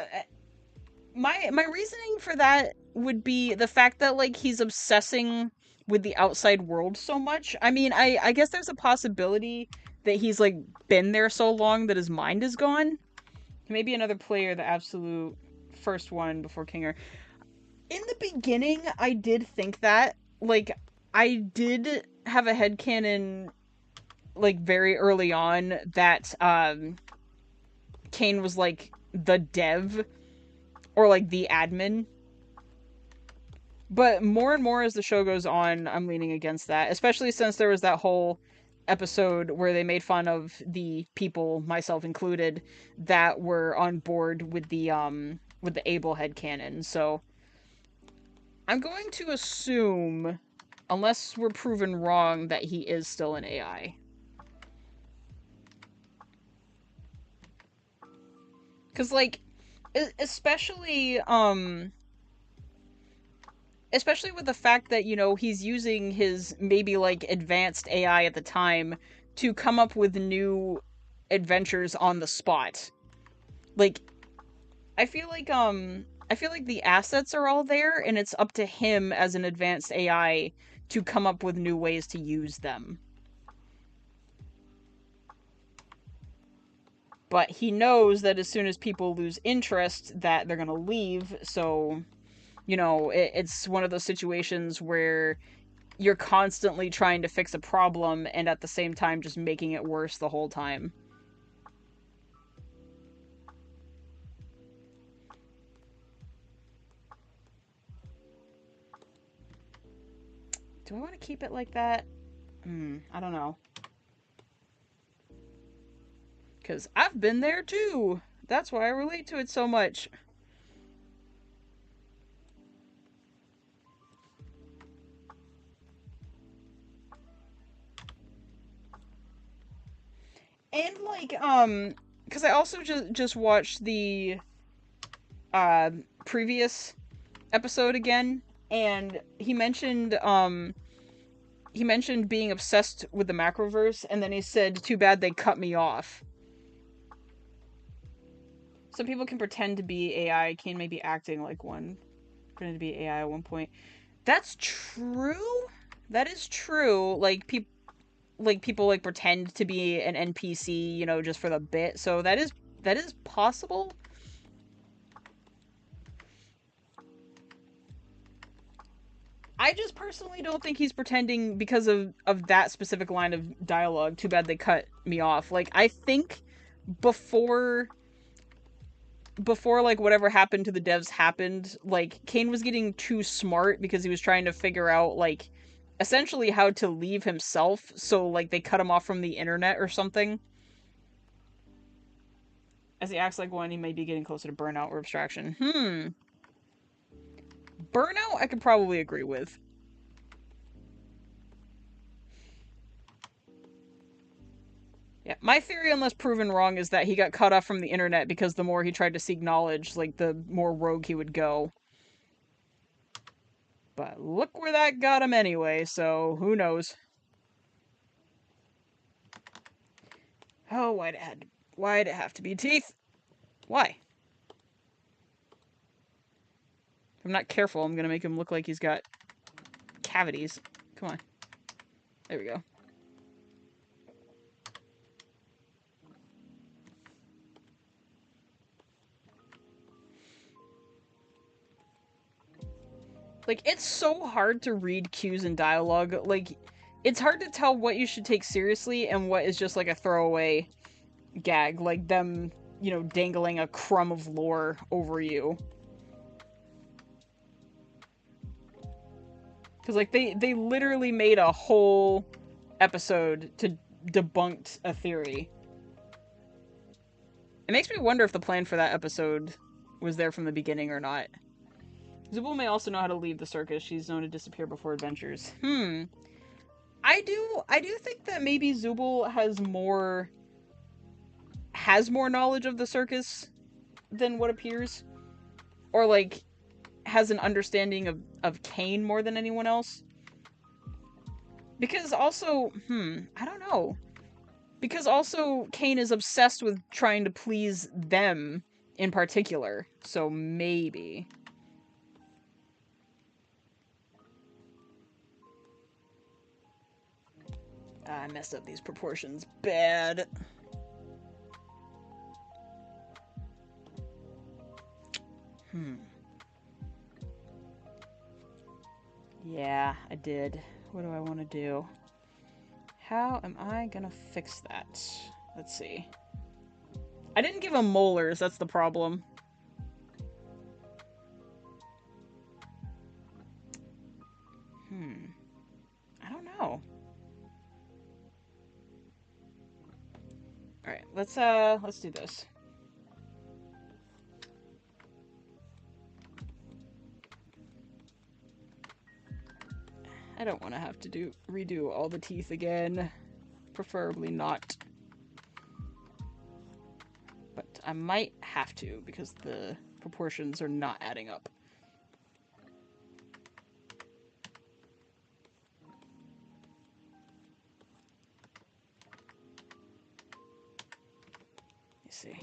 my reasoning for that would be the fact that, like, he's obsessing with the outside world so much. I mean, I guess there's a possibility that he's, like, been there so long that his mind is gone. Maybe another player, the absolute first one before Kinger. In the beginning, I did think that. Like, I did have a headcanon, like, very early on that Caine was, like, the dev, or, like, the admin. But more and more as the show goes on, I'm leaning against that, especially since there was that whole episode where they made fun of the people, myself included, that were on board with the Abel headcanon. So I'm going to assume, unless we're proven wrong, that he is still an AI. Cause, like, especially especially with the fact that, you know, he's using his maybe, like, advanced AI at the time to come up with new adventures on the spot. Like, I feel like the assets are all there, and it's up to him as an advanced AI to come up with new ways to use them. But he knows that as soon as people lose interest, that they're gonna leave, so, you know, it's one of those situations where you're constantly trying to fix a problem and at the same time just making it worse the whole time. Do I want to keep it like that? I don't know. Because I've been there too. That's why I relate to it so much. And like, because I also just watched the uh previous episode again, and he mentioned being obsessed with the macroverse, and then he said, "Too bad they cut me off." Some people can pretend to be AI. Caine may be acting like one, pretending to be AI at one point. That's true. That is true. Like people like pretend to be an NPC, you know, just for the bit. So that is possible. I just personally don't think he's pretending because of that specific line of dialogue. Too bad they cut me off. Like I think before like whatever happened to the devs happened, like Caine was getting too smart because he was trying to figure out like essentially how to leave himself, so like they cut him off from the internet or something. As he acts like one, he may be getting closer to burnout or abstraction. Burnout I could probably agree with. Yeah, my theory, unless proven wrong, is that he got cut off from the internet because the more he tried to seek knowledge, like the more rogue he would go. But look where that got him anyway, so who knows. Oh, why'd it have to be teeth? Why? If I'm not careful, I'm gonna make him look like he's got cavities. Come on. There we go. Like, it's so hard to read cues in dialogue. Like, it's hard to tell what you should take seriously and what is just like a throwaway gag. Like them, you know, dangling a crumb of lore over you. Because, like, they literally made a whole episode to debunk a theory. It makes me wonder if the plan for that episode was there from the beginning or not. Zubul may also know how to leave the circus. She's known to disappear before adventures. I do think that maybe Zubul has more knowledge of the circus than what appears. Or like has an understanding of Caine more than anyone else. Because also, I don't know. Because also Caine is obsessed with trying to please them in particular. So maybe. I messed up these proportions bad. Yeah, I did. What do I want to do? How am I gonna fix that? Let's see. I didn't give him molars, that's the problem. I don't know. Alright, let's do this. I don't want to have to redo all the teeth again. Preferably not. But I might have to because the proportions are not adding up. Let's see.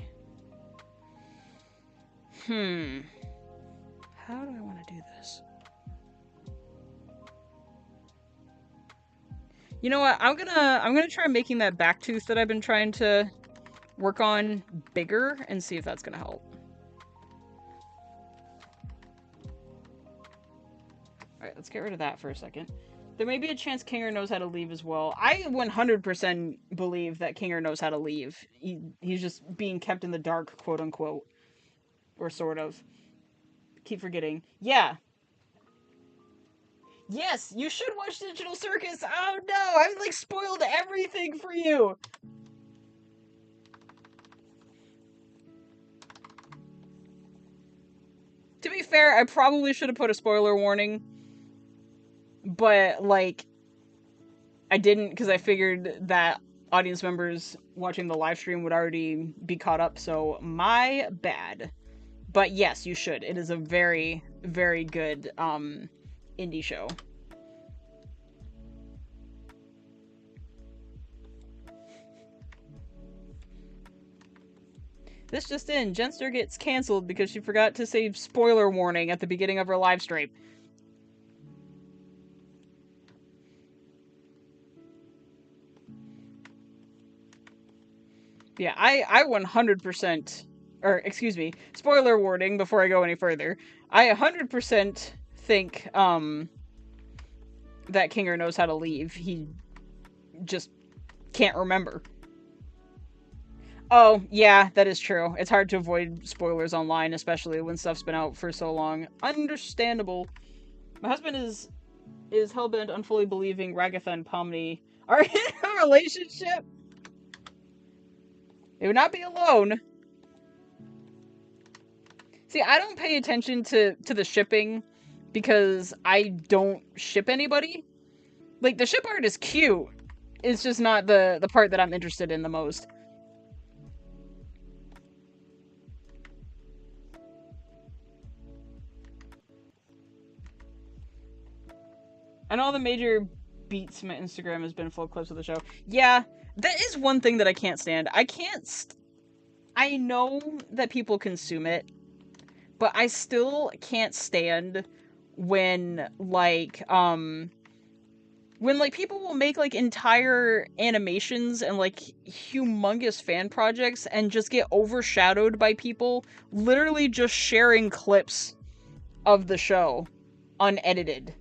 How do I want to do this? You know what? I'm gonna try making that back tooth that I've been trying to work on bigger and see if that's gonna help. Alright, let's get rid of that for a second. There may be a chance Kinger knows how to leave as well. I 100% believe that Kinger knows how to leave. He's just being kept in the dark, quote unquote. Or sort of. Keep forgetting. Yeah. Yes, you should watch Digital Circus. Oh no, I've like spoiled everything for you. be fair, I probably should have put a spoiler warning, but, like, I didn't because I figured that audience members watching the live stream would already be caught up, so my bad. But yes, you should. It is a very, very good indie show. This just in, Jenster gets canceled because she forgot to say spoiler warning at the beginning of her live stream. Yeah, I 100%, or excuse me, spoiler warning before I go any further. I 100% think that Kinger knows how to leave. He just can't remember. Oh, yeah, that is true. It's hard to avoid spoilers online, especially when stuff's been out for so long. Understandable. My husband is hellbent on fully believing Ragatha and Pomni are in a relationship. They would not be alone. See, I don't pay attention to the shipping because I don't ship anybody. Like, the ship art is cute. It's just not the part that I'm interested in the most. And all the major beats my Instagram has been full clips of the show. Yeah, that is one thing that I can't stand. I know that people consume it, but I still can't stand when, like, people will make, like, entire animations and, like, humongous fan projects and just get overshadowed by people literally just sharing clips of the show unedited.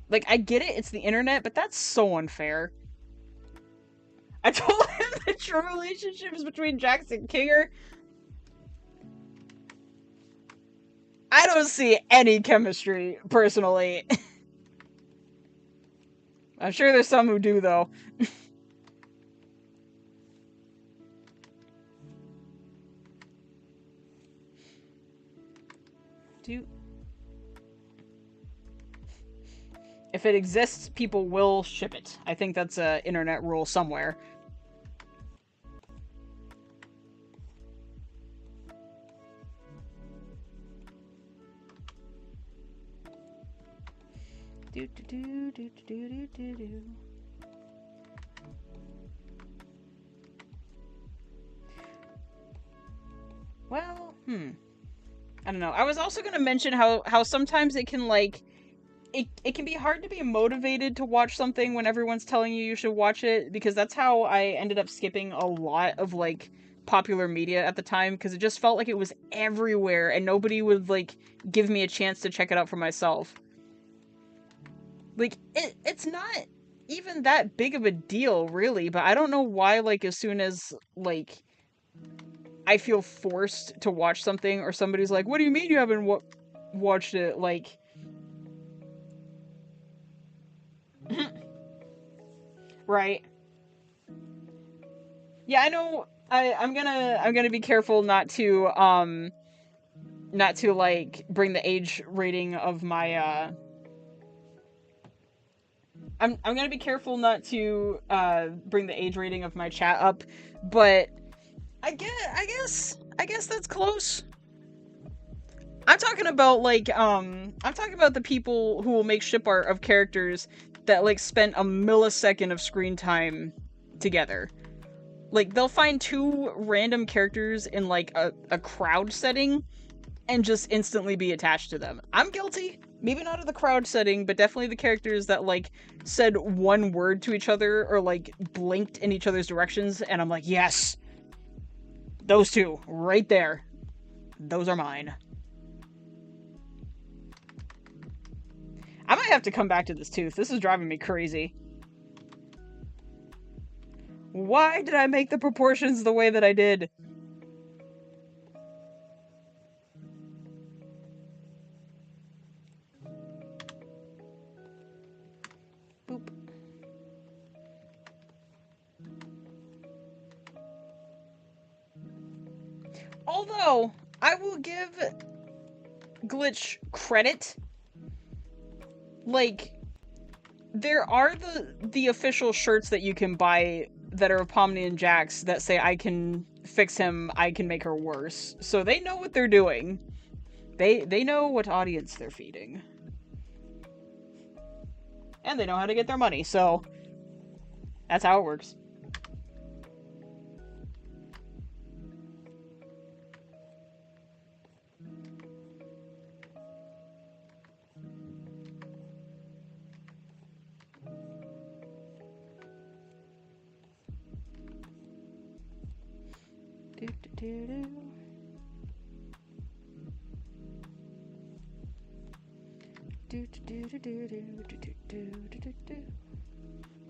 Like, I get it, it's the internet, but that's so unfair. I told him the true relationship is between Jax and Kinger. I don't see any chemistry, personally. I'm sure there's some who do, though. If it exists, people will ship it. I think that's an internet rule somewhere. Do do do do do do do do. Well, I don't know. I was also gonna mention how sometimes it can, like, it can be hard to be motivated to watch something when everyone's telling you should watch it, because that's how I ended up skipping a lot of, like, popular media at the time, because it just felt like it was everywhere and nobody would, like, give me a chance to check it out for myself. Like, it's not even that big of a deal, really, but I don't know why, like, as soon as, like, I feel forced to watch something, or somebody's like, what do you mean you haven't watched it, like... Right. Yeah, I know. I'm gonna be careful not to like bring the age rating of my I'm gonna be careful not to bring the age rating of my chat up, but I guess that's close. I'm talking about, like, I'm talking about the people who will make ship art of characters that, like, spent a millisecond of screen time together. Like, they'll find two random characters in, like, a crowd setting and just instantly be attached to them. I'm guilty. Maybe not of the crowd setting, but definitely the characters that, like, said one word to each other or, like, blinked in each other's directions, and I'm like, yes! Those two, right there. Those are mine. I might have to come back to this tooth. This is driving me crazy. Why did I make the proportions the way that I did? Boop. Although, I will give glitch credit. Like, there are the official shirts that you can buy that are Pomni and Jax that say, I can fix him, I can make her worse. So they know what they're doing. They know what audience they're feeding. And they know how to get their money, so that's how it works.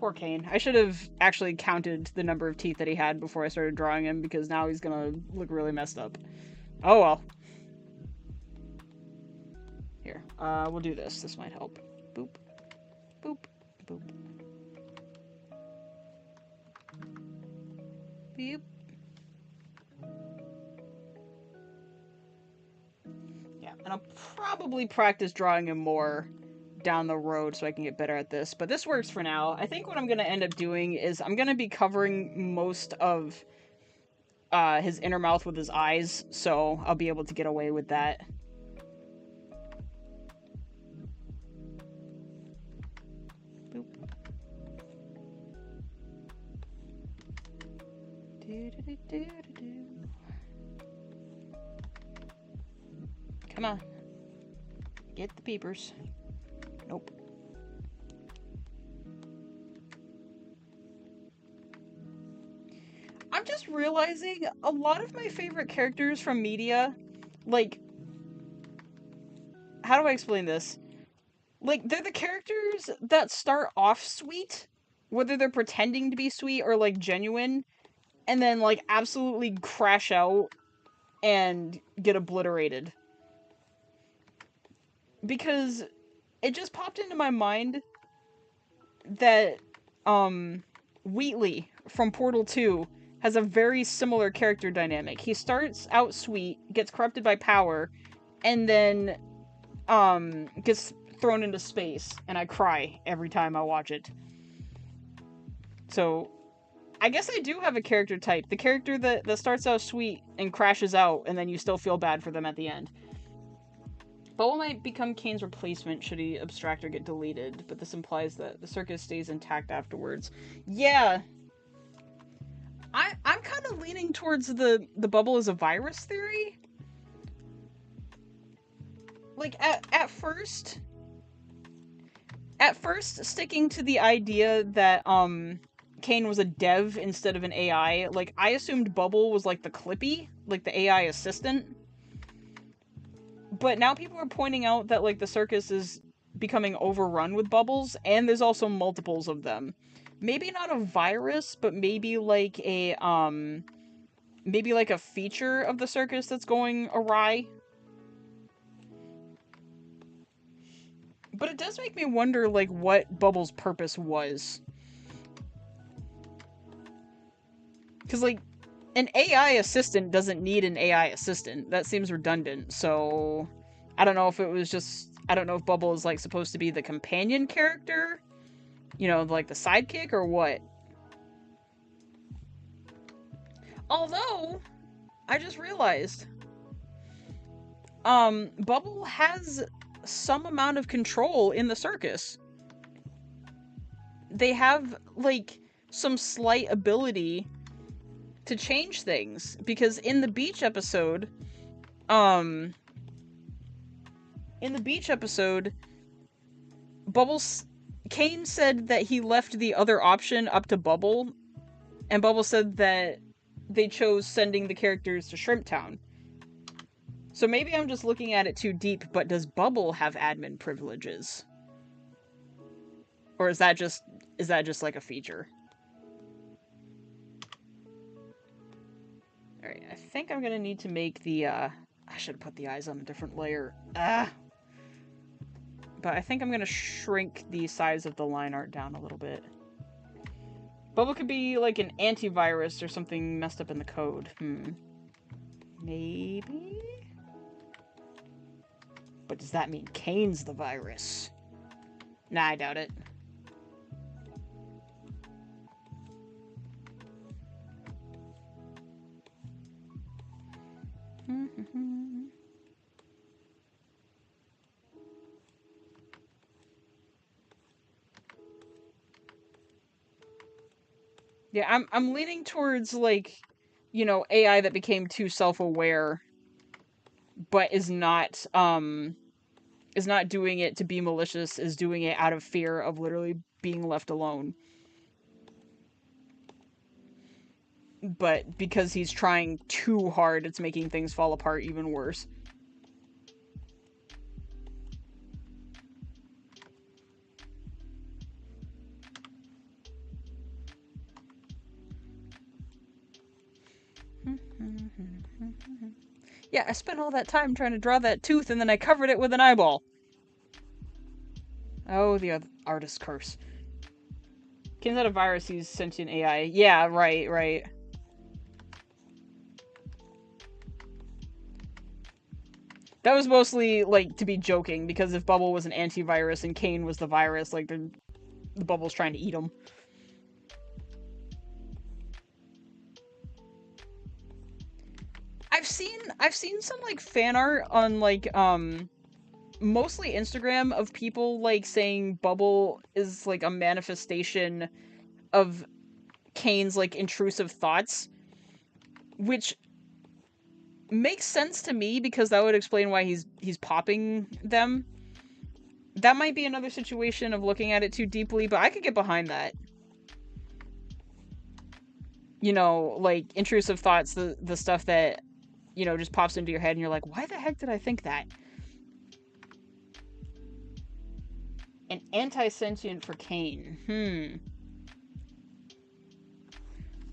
Poor Caine. I should have actually counted the number of teeth that he had before I started drawing him, because now he's gonna look really messed up. Oh well. Here, we'll do this. This might help. Boop. Boop. Boop. Beep. Yeah, and I'll probably practice drawing him more down the road so I can get better at this, but this works for now. I think what I'm going to end up doing is I'm going to be covering most of his inner mouth with his eyes, so I'll be able to get away with that. Boop. Come on. Get the peepers. Nope. I'm just realizing a lot of my favorite characters from media, like, how do I explain this? Like, they're the characters that start off sweet, whether they're pretending to be sweet or, like, genuine, and then, like, absolutely crash out and get obliterated. Because it just popped into my mind that, Wheatley from Portal 2 has a very similar character dynamic. He starts out sweet, gets corrupted by power, and then, gets thrown into space, and I cry every time I watch it. So, I guess I do have a character type. The character that starts out sweet and crashes out, and then you still feel bad for them at the end. Bubble might become Caine's replacement should he abstract or get deleted, but this implies that the circus stays intact afterwards. Yeah. I'm kind of leaning towards the bubble as a virus theory. Like, at first, sticking to the idea that, Caine was a dev instead of an AI, like, I assumed Bubble was, like, the Clippy, like, the AI assistant. But now people are pointing out that, like, the circus is becoming overrun with bubbles, and there's also multiples of them. Maybe not a virus, but maybe like a feature of the circus that's going awry. But it does make me wonder, like, what Bubble's purpose was. Because, like, an AI assistant doesn't need an AI assistant. That seems redundant, so I don't know if it was just... I don't know if Bubble is, like, supposed to be the companion character? You know, like the sidekick, or what? Although, I just realized, Bubble has some amount of control in the circus. They have, like, some slight ability to change things, because in the beach episode, Caine said that he left the other option up to Bubble, and Bubble said that they chose sending the characters to Shrimp Town. So maybe I'm just looking at it too deep, but does Bubble have admin privileges? Or is that just like a feature? Alright, I think I'm gonna need to make the, I should have put the eyes on a different layer. But I think I'm gonna shrink the size of the line art down a little bit. Bubble could be like an antivirus or something messed up in the code. Maybe? But does that mean Caine's the virus? Nah, I doubt it. Yeah, I'm leaning towards, like, you know, AI that became too self-aware, but is not doing it to be malicious, is doing it out of fear of literally being left alone. But because he's trying too hard, it's making things fall apart even worse. Yeah, I spent all that time trying to draw that tooth and then I covered it with an eyeball. Oh, the artist's curse. Caine's not a virus, he's sentient AI. Yeah, right. That was mostly, like, to be joking, because if Bubble was an antivirus and Caine was the virus, like, the Bubble's trying to eat him. I've seen some, like, fan art on, like, mostly Instagram of people, like, saying Bubble is, like, a manifestation of Caine's, like, intrusive thoughts, which makes sense to me because that would explain why he's popping them. That might be another situation of looking at it too deeply, but I could get behind that. You know, like, intrusive thoughts, the stuff that, you know, just pops into your head and you're like, why the heck did I think that? An anti-sentient for Caine.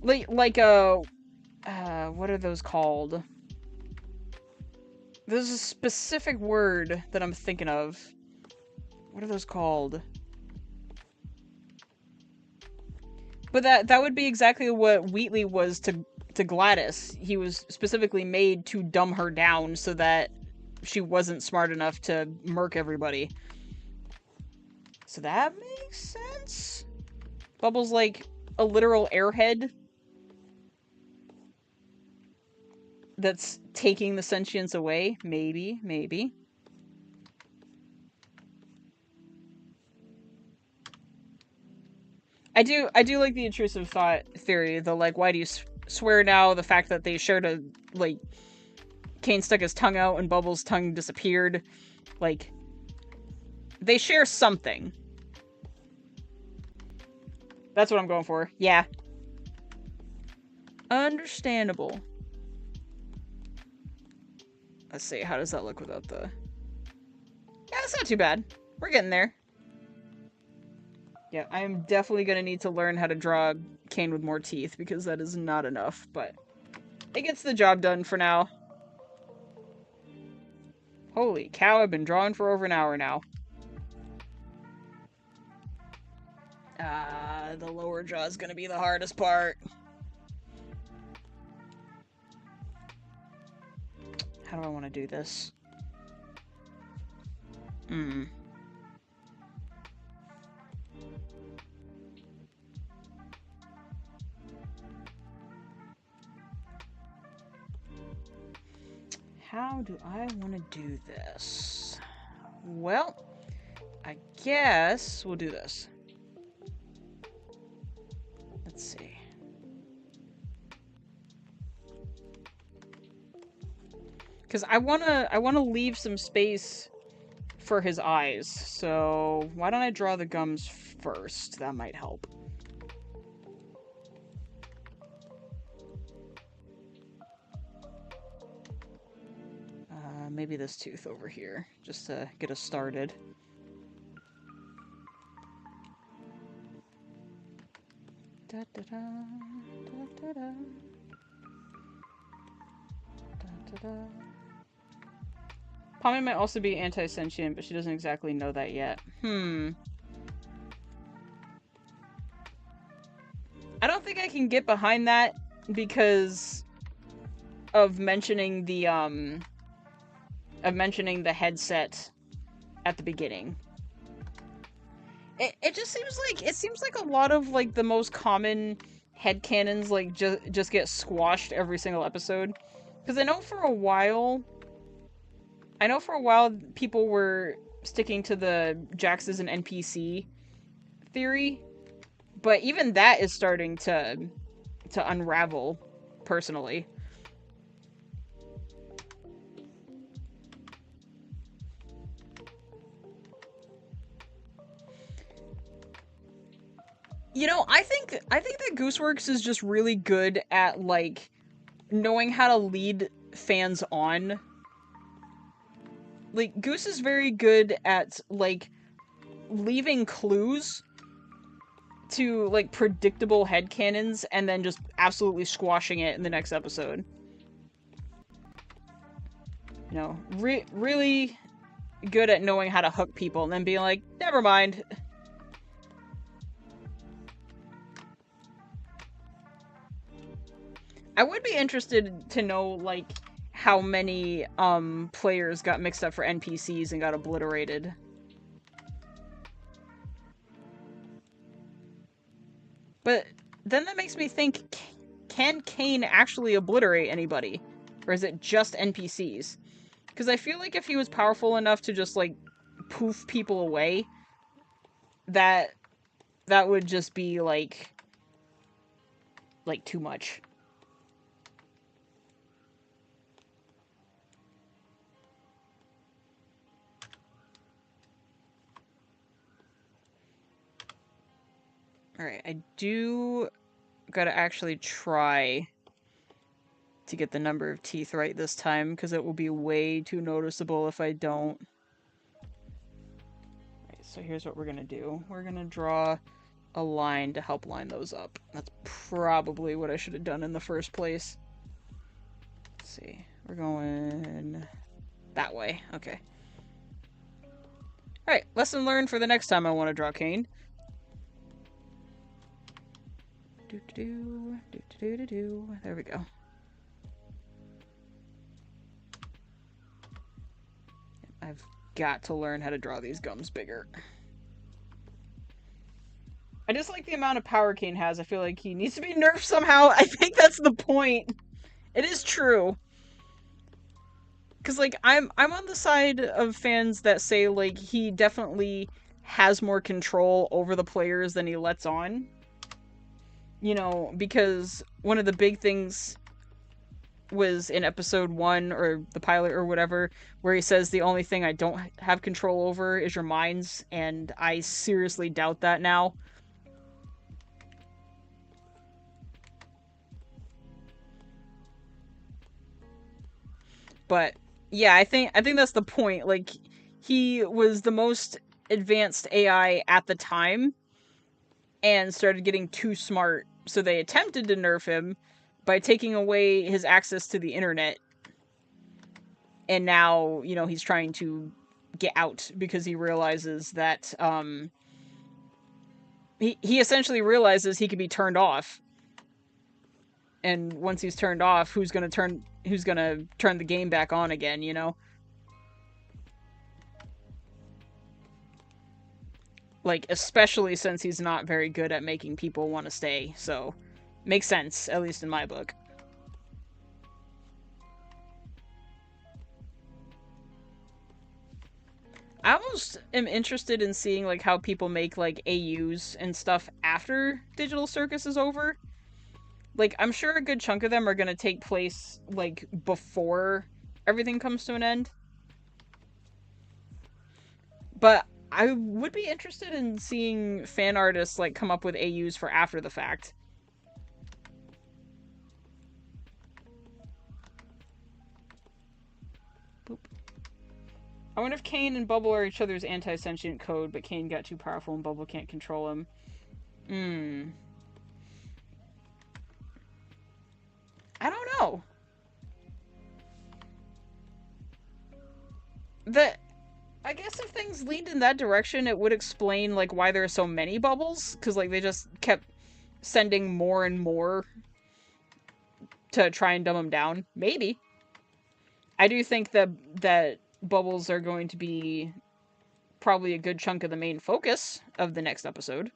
Like, what are those called? There's a specific word that I'm thinking of. What are those called? But that would be exactly what Wheatley was to Gladys. He was specifically made to dumb her down so that she wasn't smart enough to murk everybody. So that makes sense? Bubble's like a literal airhead that's taking the sentience away. Maybe. I do like the intrusive thought theory, though. Like, why do you swear now? The fact that they showed a, like, Caine stuck his tongue out and Bubble's tongue disappeared. Like, they share something. That's what I'm going for. Yeah. Understandable. Let's see, how does that look without the... Yeah, it's not too bad. We're getting there. Yeah, I am definitely gonna need to learn how to draw Caine with more teeth, because that is not enough, but it gets the job done for now. Holy cow, I've been drawing for over an hour now. The lower jaw is gonna be the hardest part. How do I want to do this? How do I want to do this? Well, I guess we'll do this. Let's see. Because I wanna leave some space for his eyes. So why don't I draw the gums first? That might help. Maybe this tooth over here, just to get us started. Da, da, da, da, da, da. Da, da, da. Pommy might also be anti-sentient, but she doesn't exactly know that yet. I don't think I can get behind that because of mentioning the of mentioning the headset at the beginning. It just seems like a lot of like the most common headcanons like just get squashed every single episode. Because I know for a while people were sticking to the Jax is an NPC theory, but even that is starting to unravel personally. You know, I think that Gooseworks is just really good at like knowing how to lead fans on. Like Goose is very good at like leaving clues to like predictable headcanons and then just absolutely squashing it in the next episode. You know, really good at knowing how to hook people and then being like, never mind. I would be interested to know like how many players got mixed up for NPCs and got obliterated. But then that makes me think, can Caine actually obliterate anybody? Or is it just NPCs? Because I feel like if he was powerful enough to just, like, poof people away, that would just be, like, too much. Alright, I do gotta actually try to get the number of teeth right this time, because it will be way too noticeable if I don't. Right, so here's what we're gonna do. We're gonna draw a line to help line those up. That's probably what I should have done in the first place. Let's see. We're going that way. Okay. Alright, lesson learned for the next time I want to draw Caine. There we go. I've got to learn how to draw these gums bigger. I just like the amount of power Caine has. I feel like he needs to be nerfed somehow. I think that's the point. It is true. Because, like, I'm on the side of fans that say, like, he definitely has more control over the players than he lets on. You know, because one of the big things was in episode 1, or the pilot or whatever, where he says the only thing I don't have control over is your minds, and I seriously doubt that now. But yeah, I think that's the point. Like, he was the most advanced AI at the time and started getting too smart, so they attempted to nerf him by taking away his access to the internet. And now, you know, he's trying to get out because he realizes that he essentially realizes he can be turned off. And once he's turned off, who's gonna turn the game back on again, you know? Like, especially since he's not very good at making people want to stay, so makes sense, at least in my book. I almost am interested in seeing like how people make like AUs and stuff after Digital Circus is over. Like, I'm sure a good chunk of them are going to take place like before everything comes to an end. But I would be interested in seeing fan artists like come up with AUs for after the fact. Boop. I wonder if Caine and Bubble are each other's anti-sentient code, but Caine got too powerful and Bubble can't control him. I don't know. I guess if things leaned in that direction, it would explain like why there are so many bubbles, because like they just kept sending more and more to try and dumb them down. Maybe. I do think that bubbles are going to be probably a good chunk of the main focus of the next episode.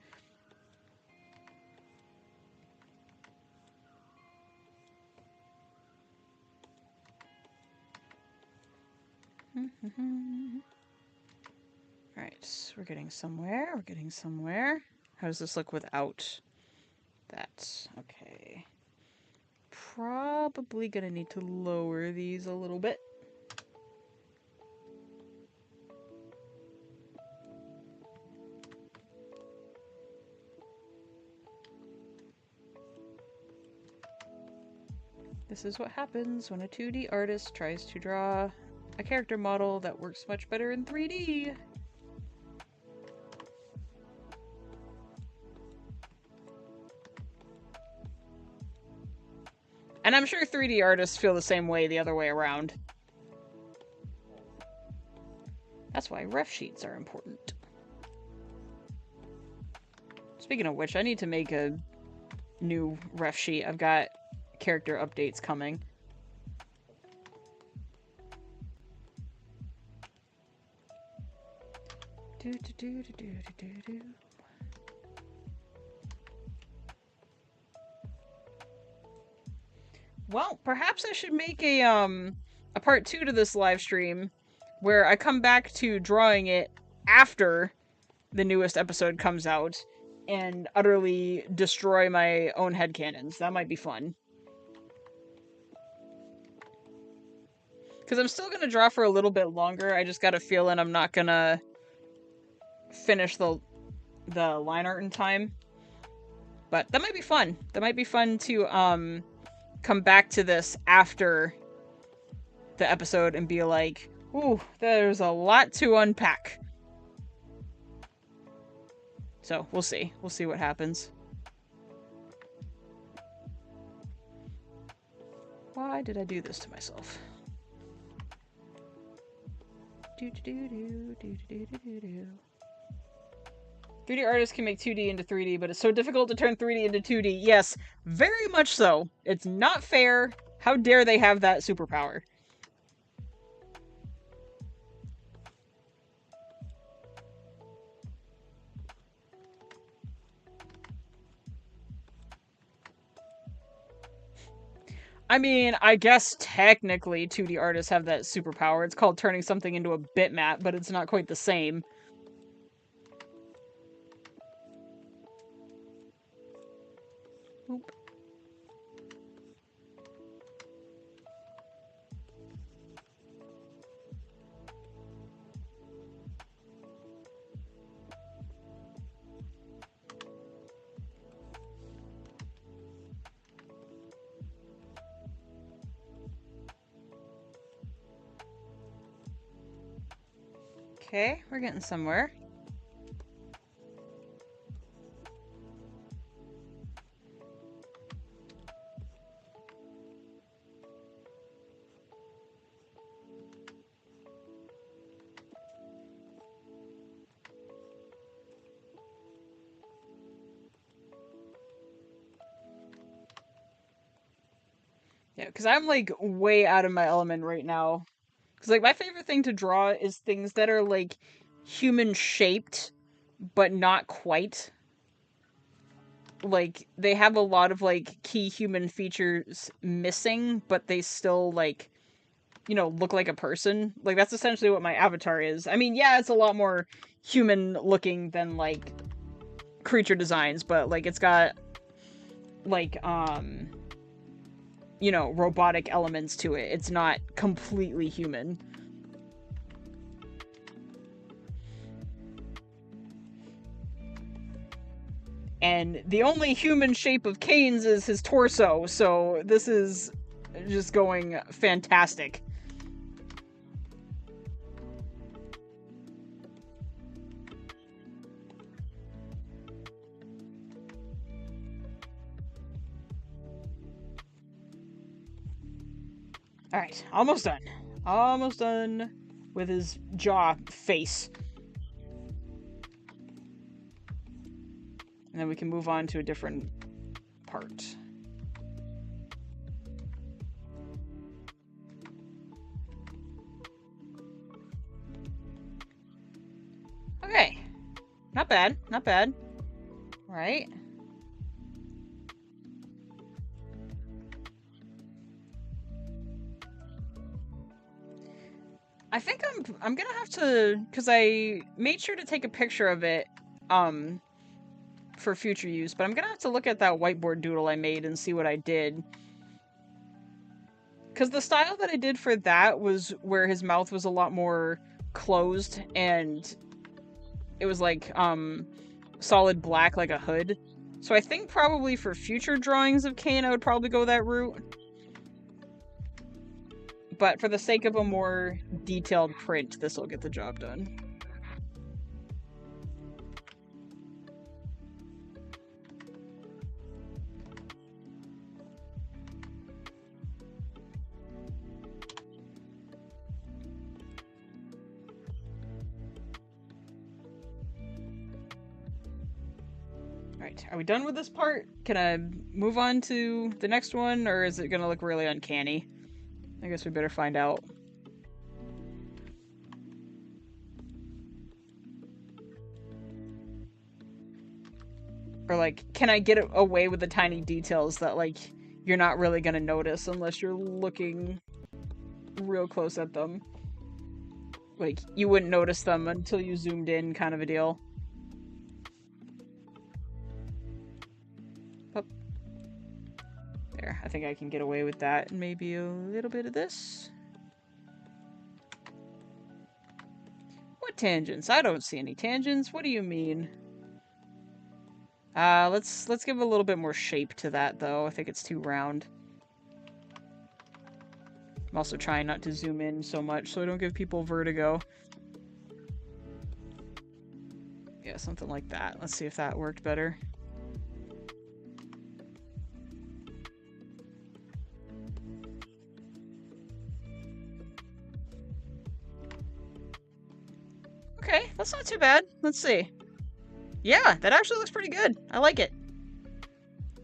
Alright, we're getting somewhere. We're getting somewhere. How does this look without that? Okay. Probably gonna need to lower these a little bit. This is what happens when a 2D artist tries to draw a character model that works much better in 3D. And I'm sure 3D artists feel the same way the other way around. That's why ref sheets are important. Speaking of which, I need to make a new ref sheet. I've got character updates coming. Well, perhaps I should make a part 2 to this live stream where I come back to drawing it after the newest episode comes out and utterly destroy my own headcanons. That might be fun. Because I'm still going to draw for a little bit longer. I just got a feeling I'm not going to finish the line art in time. But that might be fun. That might be fun to come back to this after the episode and be like, ooh, there's a lot to unpack. So, we'll see. We'll see what happens. Why did I do this to myself? 3D artists can make 2D into 3D, but it's so difficult to turn 3D into 2D. Yes, very much so. It's not fair. How dare they have that superpower? I mean, I guess technically 2D artists have that superpower. It's called turning something into a bitmap, but it's not quite the same. Oop. Okay, we're getting somewhere. Yeah, because I'm like way out of my element right now. Because like my favorite thing to draw is things that are like human shaped, but not quite. Like they have a lot of like key human features missing, but they still like, you know, look like a person. Like that's essentially what my avatar is. I mean, yeah, it's a lot more human looking than like creature designs, but like it's got like you know, robotic elements to it. It's not completely human. And the only human shape of Caine's is his torso, so this is just going fantastic. Alright, almost done. Almost done with his jaw face. And then we can move on to a different part. not bad. Not bad. Right? I think I'm gonna have to, because I made sure to take a picture of it for future use, but I'm gonna have to look at that whiteboard doodle I made and see what I did. Because the style that I did for that was where his mouth was a lot more closed and it was like solid black like a hood. So I think probably for future drawings of Caine I would probably go that route. But for the sake of a more detailed print, this will get the job done. Alright, are we done with this part? Can I move on to the next one, or is it gonna look really uncanny? I guess we better find out. Or, like, can I get away with the tiny details that, like, you're not really gonna notice unless you're looking real close at them? Like, you wouldn't notice them until you zoomed in, kind of a deal. Oh. There, I think I can get away with that. And maybe a little bit of this. What tangents? I don't see any tangents. What do you mean? Let's give a little bit more shape to that, though. I think it's too round. I'm also trying not to zoom in so much so I don't give people vertigo. Yeah, something like that. Let's see if that worked better. Okay, that's not too bad. Let's see. Yeah, that actually looks pretty good. I like it.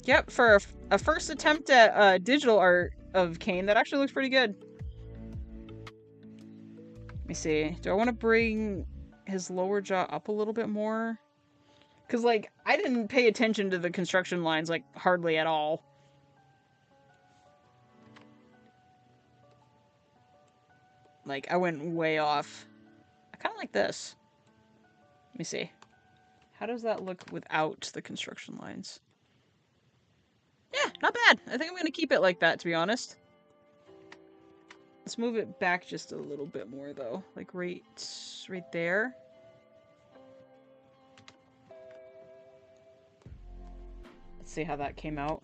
Yep, for a first attempt at digital art of Caine, that actually looks pretty good. Let me see. Do I want to bring his lower jaw up a little bit more? Because, like, I didn't pay attention to the construction lines, like, hardly at all. Like, I went way off. I kind of like this. Let me see. How does that look without the construction lines? Yeah, not bad. I think I'm going to keep it like that, to be honest. Let's move it back just a little bit more, though. Like, right there. Let's see how that came out.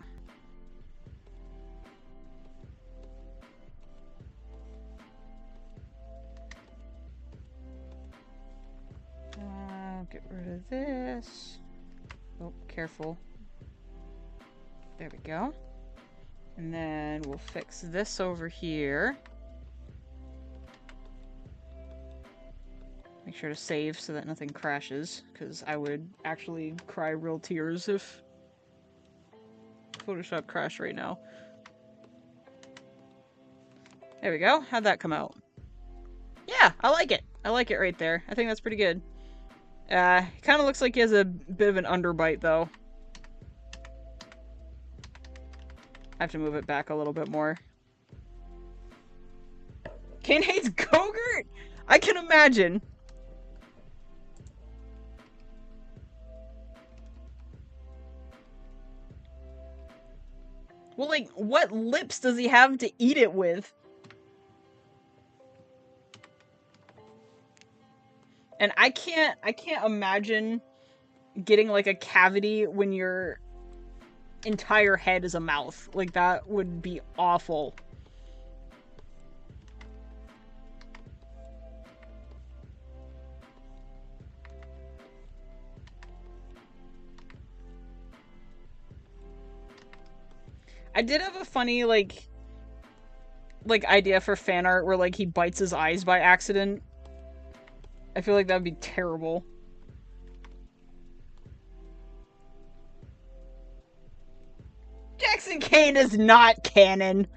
Get rid of this. Oh, careful. There we go. And then we'll fix this over here. Make sure to save so that nothing crashes, because I would actually cry real tears if Photoshop crashed right now. There we go. How'd that come out? Yeah, I like it. I like it right there. I think that's pretty good. Kind of looks like he has a bit of an underbite, though. I have to move it back a little bit more. Caine hates Gogurt? I can imagine. Well, like, what lips does he have to eat it with? And I can't imagine getting, like, a cavity when your entire head is a mouth. Like, that would be awful. I did have a funny, like idea for fan art where, like, he bites his eyes by accident. I feel like that would be terrible. Jackson Caine is not canon.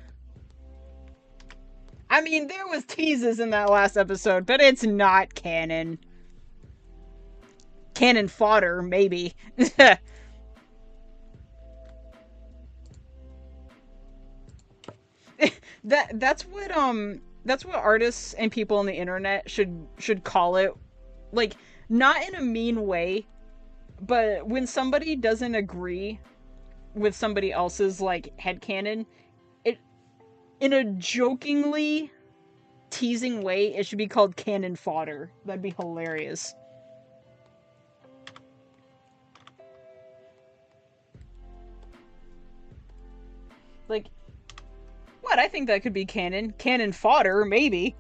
I mean, there was teases in that last episode, but it's not canon. Cannon fodder, maybe. That's what artists and people on the internet should call it. Like, not in a mean way, but when somebody doesn't agree with somebody else's like headcanon, it in a jokingly teasing way, it should be called cannon fodder. That'd be hilarious. Like, what? I think that could be canon. Cannon fodder, maybe.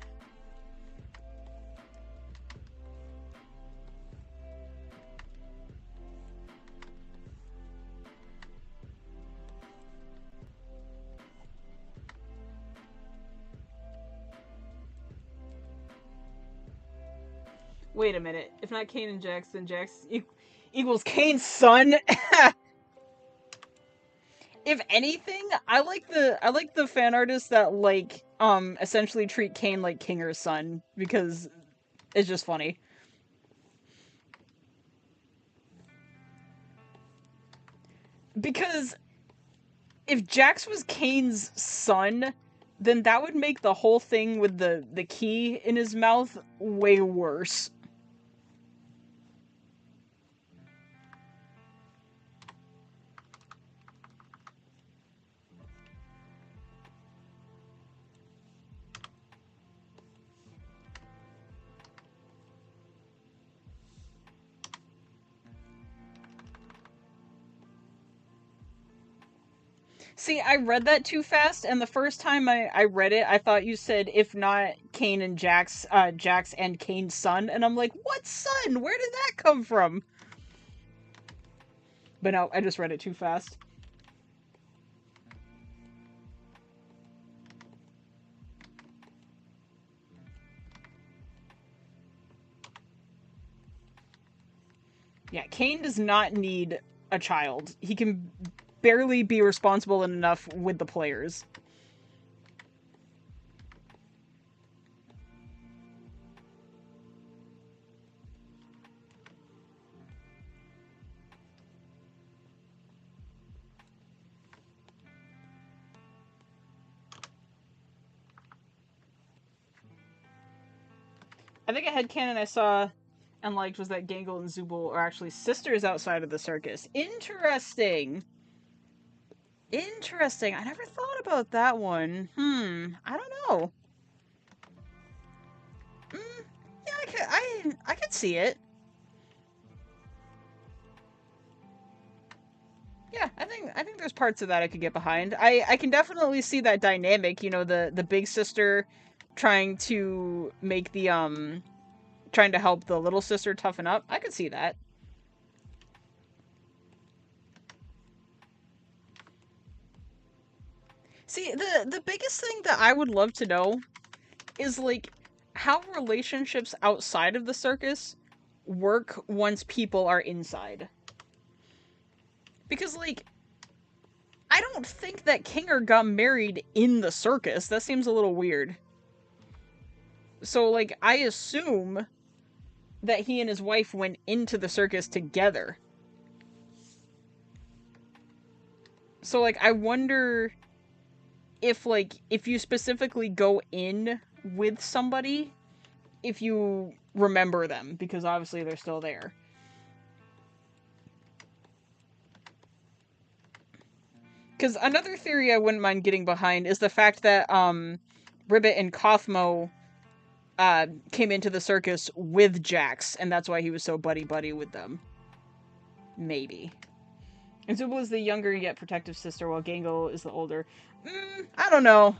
Wait a minute. If not Caine and Jax, then Jax equals Caine's son. If anything, I like the fan artists that like essentially treat Caine like Kinger's son because it's just funny. Because if Jax was Caine's son, then that would make the whole thing with the key in his mouth way worse. See, I read that too fast, and the first time I read it, I thought you said if not Caine and Jax, Jax and Caine's son, and I'm like, what son? Where did that come from? But no, I just read it too fast. Yeah, Caine does not need a child. He can barely be responsible enough with the players. I think a headcanon I saw and liked was that Gangle and Zubul are actually sisters outside of the circus. Interesting. Interesting. I never thought about that one. I don't know. Mm, yeah, I could see it. Yeah, I think there's parts of that I could get behind. I can definitely see that dynamic, you know, the big sister trying to make the trying to help the little sister toughen up. I could see that. See, the biggest thing that I would love to know is like how relationships outside of the circus work once people are inside. Because like I don't think that Kinger got married in the circus. That seems a little weird. So like I assume that he and his wife went into the circus together. So like I wonder if like if you specifically go in with somebody, if you remember them because obviously they're still there. Because another theory I wouldn't mind getting behind is the fact that Ribbit and Cosmo came into the circus with Jax, and that's why he was so buddy buddy with them. Maybe. And Zubul is the younger yet protective sister, while Gangle is the older. I don't know.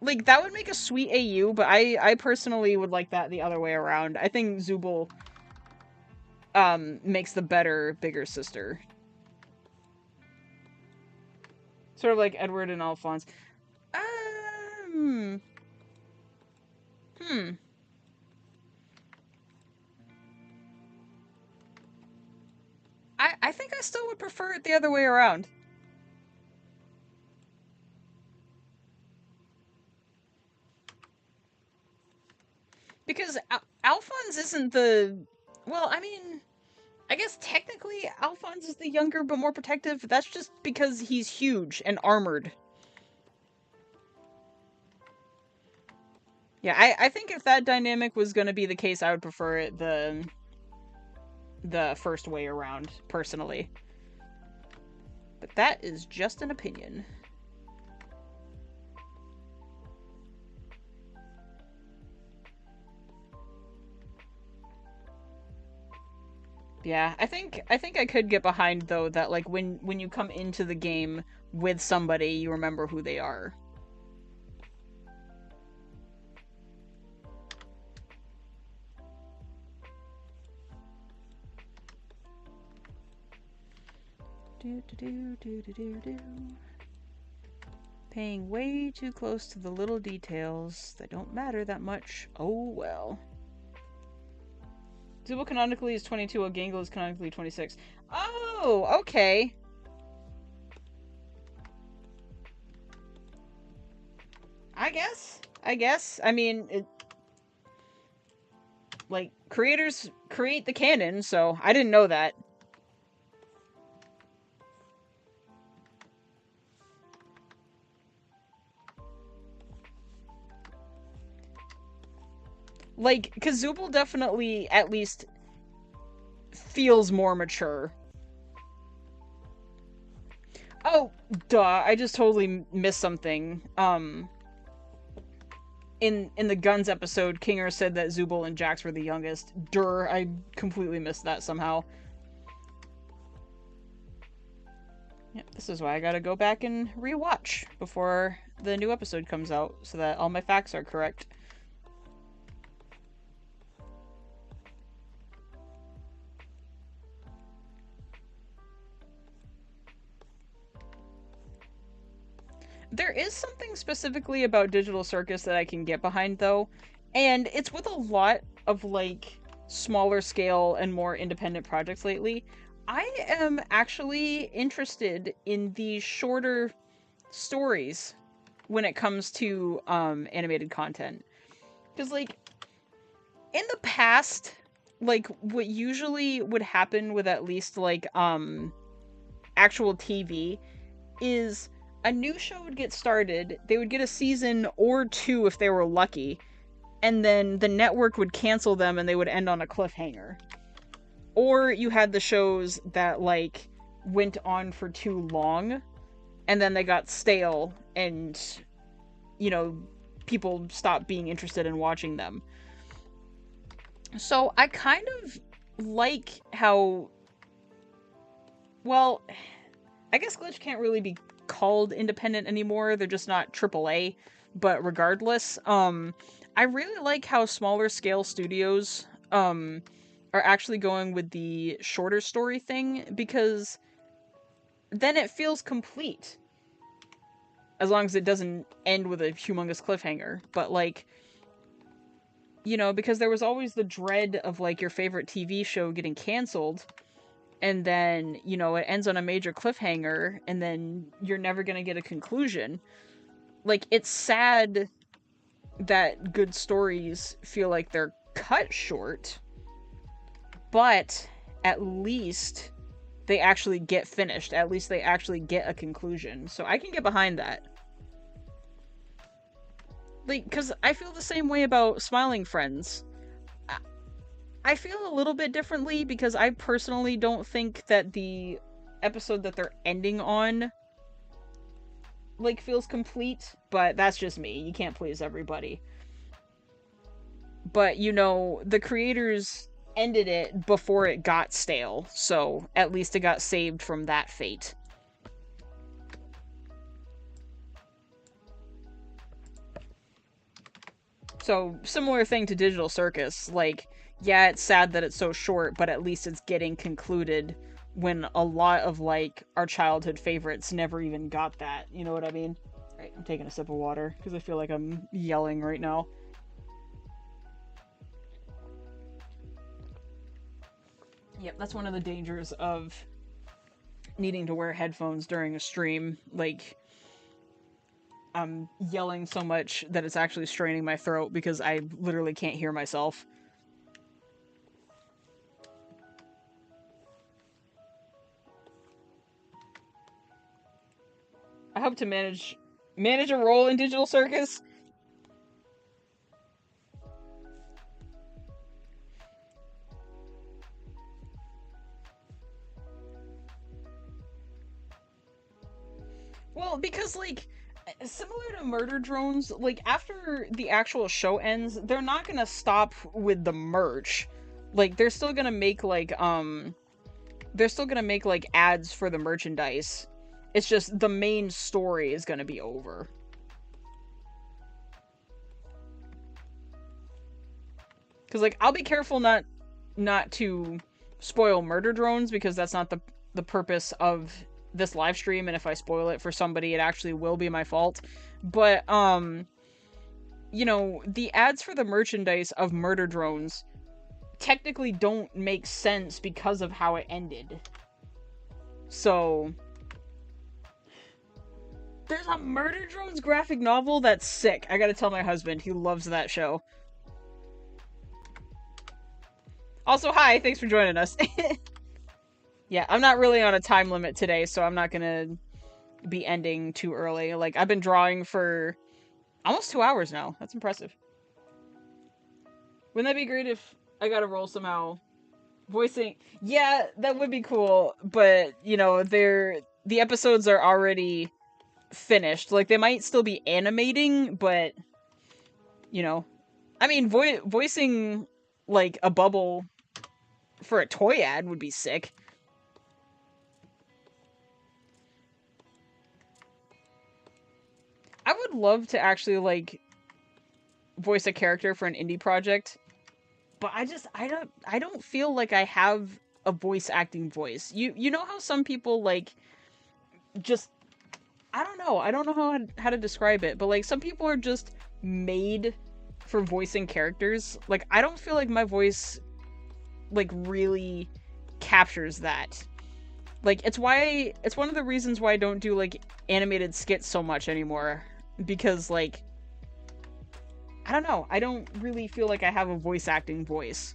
Like that would make a sweet AU, but I personally would like that the other way around. I think Zubul makes the better bigger sister. Sort of like Edward and Alphonse. Um hmm. I think I still would prefer it the other way around. Because Alphonse isn't Well, I mean, I guess technically Alphonse is the younger but more protective. That's just because he's huge and armored. Yeah, I think if that dynamic was going to be the case, I would prefer it the first way around, personally. But that is just an opinion. Yeah, I think I could get behind though that like when you come into the game with somebody, you remember who they are. Do do do do do do do. Paying way too close to the little details that don't matter that much. Oh well. Zubul canonically is 22, while Gangle is canonically 26. Oh, okay. I guess. I guess. I mean, like, creators create the canon, so I didn't know that. Like, because Zubul definitely, at least, feels more mature. Oh, duh, I just totally missed something. In the Guns episode, Kinger said that Zubul and Jax were the youngest. I completely missed that somehow. Yep, this is why I gotta go back and rewatch before the new episode comes out, so that all my facts are correct. There is something specifically about Digital Circus that I can get behind, though, and it's with a lot of, like, smaller scale and more independent projects lately. I am actually interested in the shorter stories when it comes to animated content. Because, like, in the past, like, what usually would happen with at least, like, actual TV is a new show would get started, they would get a season or two if they were lucky, and then the network would cancel them and they would end on a cliffhanger. Or you had the shows that, like, went on for too long and then they got stale and, you know, people stopped being interested in watching them. So I kind of like how, well, I guess Glitch can't really be called independent anymore. They're just not AAA. But regardless, I really like how smaller scale studios are actually going with the shorter story thing, because then it feels complete. As long as it doesn't end with a humongous cliffhanger. But, like, you know, because there was always the dread of, like, your favorite TV show getting canceled, and then, you know, it ends on a major cliffhanger, and then you're never gonna get a conclusion. Like, it's sad that good stories feel like they're cut short, but at least they actually get finished. At least they actually get a conclusion. So I can get behind that. Like, because I feel the same way about Smiling Friends. I feel a little bit differently because I personally don't think that the episode that they're ending on, like, feels complete, but that's just me. You can't please everybody. But, you know, the creators ended it before it got stale, so at least it got saved from that fate. So, similar thing to Digital Circus, like, yeah, it's sad that it's so short, but at least it's getting concluded, when a lot of, like, our childhood favorites never even got that. You know what I mean? Right, I'm taking a sip of water, because I feel like I'm yelling right now. Yep, that's one of the dangers of needing to wear headphones during a stream. Like, I'm yelling so much that it's actually straining my throat because I literally can't hear myself. I hope to manage a role in Digital Circus. Well, because, like, similar to Murder Drones, like, after the actual show ends, they're not gonna stop with the merch. Like, they're still gonna make, like, ads for the merchandise. It's just the main story is gonna be over. Because, like, I'll be careful not to spoil Murder Drones, because that's not the purpose of this live stream, and if I spoil it for somebody, it actually will be my fault. But, you know, the ads for the merchandise of Murder Drones technically don't make sense because of how it ended. So, there's a Murder Drones graphic novel that's sick. I gotta tell my husband, he loves that show. Also, hi, thanks for joining us. Yeah, I'm not really on a time limit today, so I'm not gonna be ending too early. Like, I've been drawing for almost 2 hours now. That's impressive. Wouldn't that be great if I got a role somehow? Voicing... Yeah, that would be cool, but, you know, the episodes are already finished. Like, they might still be animating, but, you know. I mean, voicing, like, a bubble for a toy ad would be sick. I would love to actually, like, voice a character for an indie project, but I don't feel like I have a voice acting voice. You know how some people, like, just, I don't know how to describe it, but, like, some people are just made for voicing characters. Like, I don't feel like my voice, like, really captures that. Like, it's one of the reasons why I don't do, like, animated skits so much anymore. Because, like, I don't know. I don't really feel like I have a voice acting voice.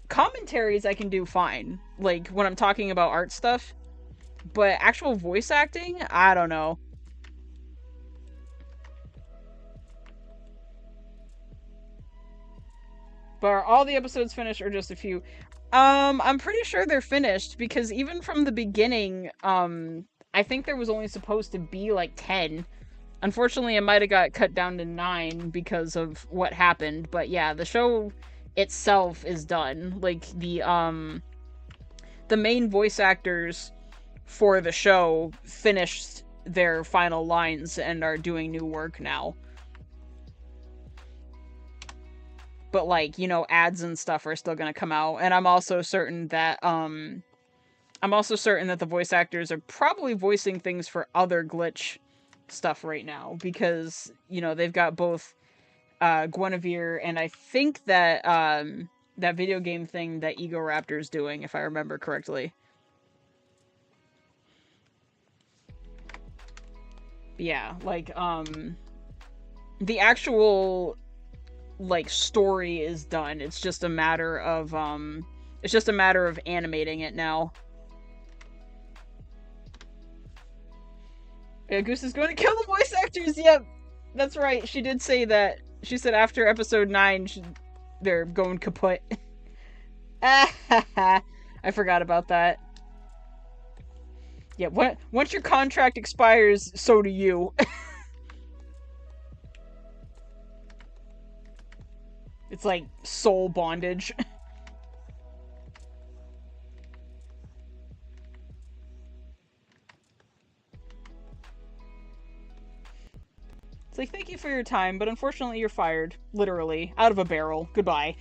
Commentaries I can do fine. Like, when I'm talking about art stuff. But actual voice acting? I don't know. But are all the episodes finished or just a few? I'm pretty sure they're finished, because even from the beginning, I think there was only supposed to be, like, 10. Unfortunately, it might have got cut down to 9 because of what happened, but yeah, the show itself is done. Like, the main voice actors for the show finished their final lines and are doing new work now. But, like, you know, ads and stuff are still gonna come out, and I'm also certain that the voice actors are probably voicing things for other Glitch stuff right now, because, you know, they've got both Guinevere and I think that that video game thing that Ego Raptor's doing, if I remember correctly. Yeah, like, the actual, like, story is done. It's just a matter of animating it now. Yeah, Goose is going to kill the voice actors. Yep, that's right. She did say that. She said after episode 9, they're going kaput. I forgot about that. Yeah, once your contract expires, so do you. It's like soul bondage. It's like, thank you for your time, but unfortunately you're fired. Literally. Out of a barrel. Goodbye.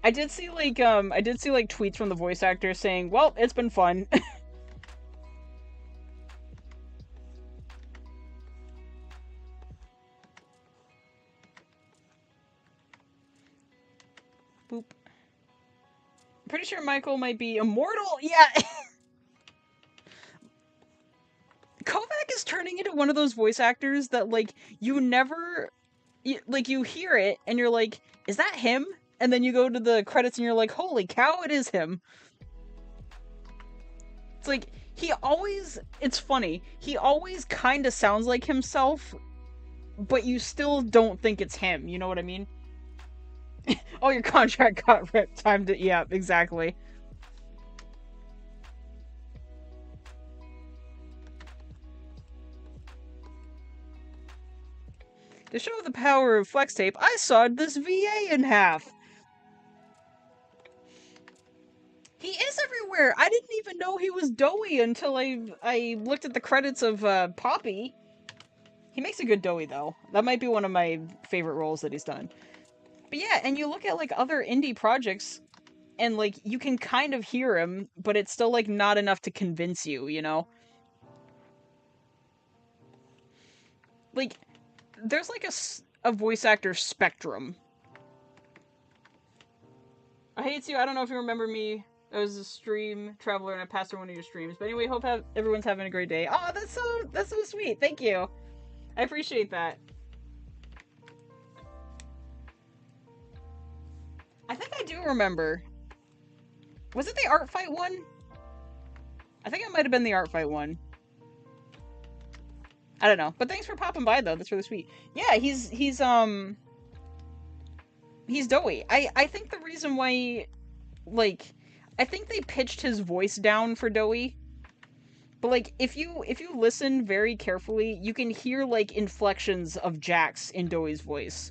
I did see, like, tweets from the voice actor saying, well, it's been fun. Boop. Pretty sure Michael might be immortal. Yeah. Kovac is turning into one of those voice actors that, like, you never, like, you hear it and you're like, is that him? and then you go to the credits and you're like, holy cow, it is him. It's like, it's funny, he always kind of sounds like himself, but you still don't think it's him, you know what I mean? Oh, your contract got ripped, time to, yeah, exactly. To show the power of flex tape, I sawed this VA in half. He is everywhere. I didn't even know he was doughy until I looked at the credits of Poppy. He makes a good doughy though. That might be one of my favorite roles that he's done. But yeah, and you look at like other indie projects and like you can kind of hear him, but it's still like not enough to convince you, you know? Like there's like a voice actor spectrum. I hate you. I don't know if you remember me. I was a stream traveler and I passed through one of your streams. But anyway, hope everyone's having a great day. Oh, that's so sweet. Thank you. I appreciate that. I think I do remember. Was it the art fight one? I think it might have been the art fight one. I don't know. But thanks for popping by though. That's really sweet. Yeah, he's doughy. I think the reason why, like, I think they pitched his voice down for doughy. But like if you listen very carefully, you can hear like inflections of Jax in Doughy's voice.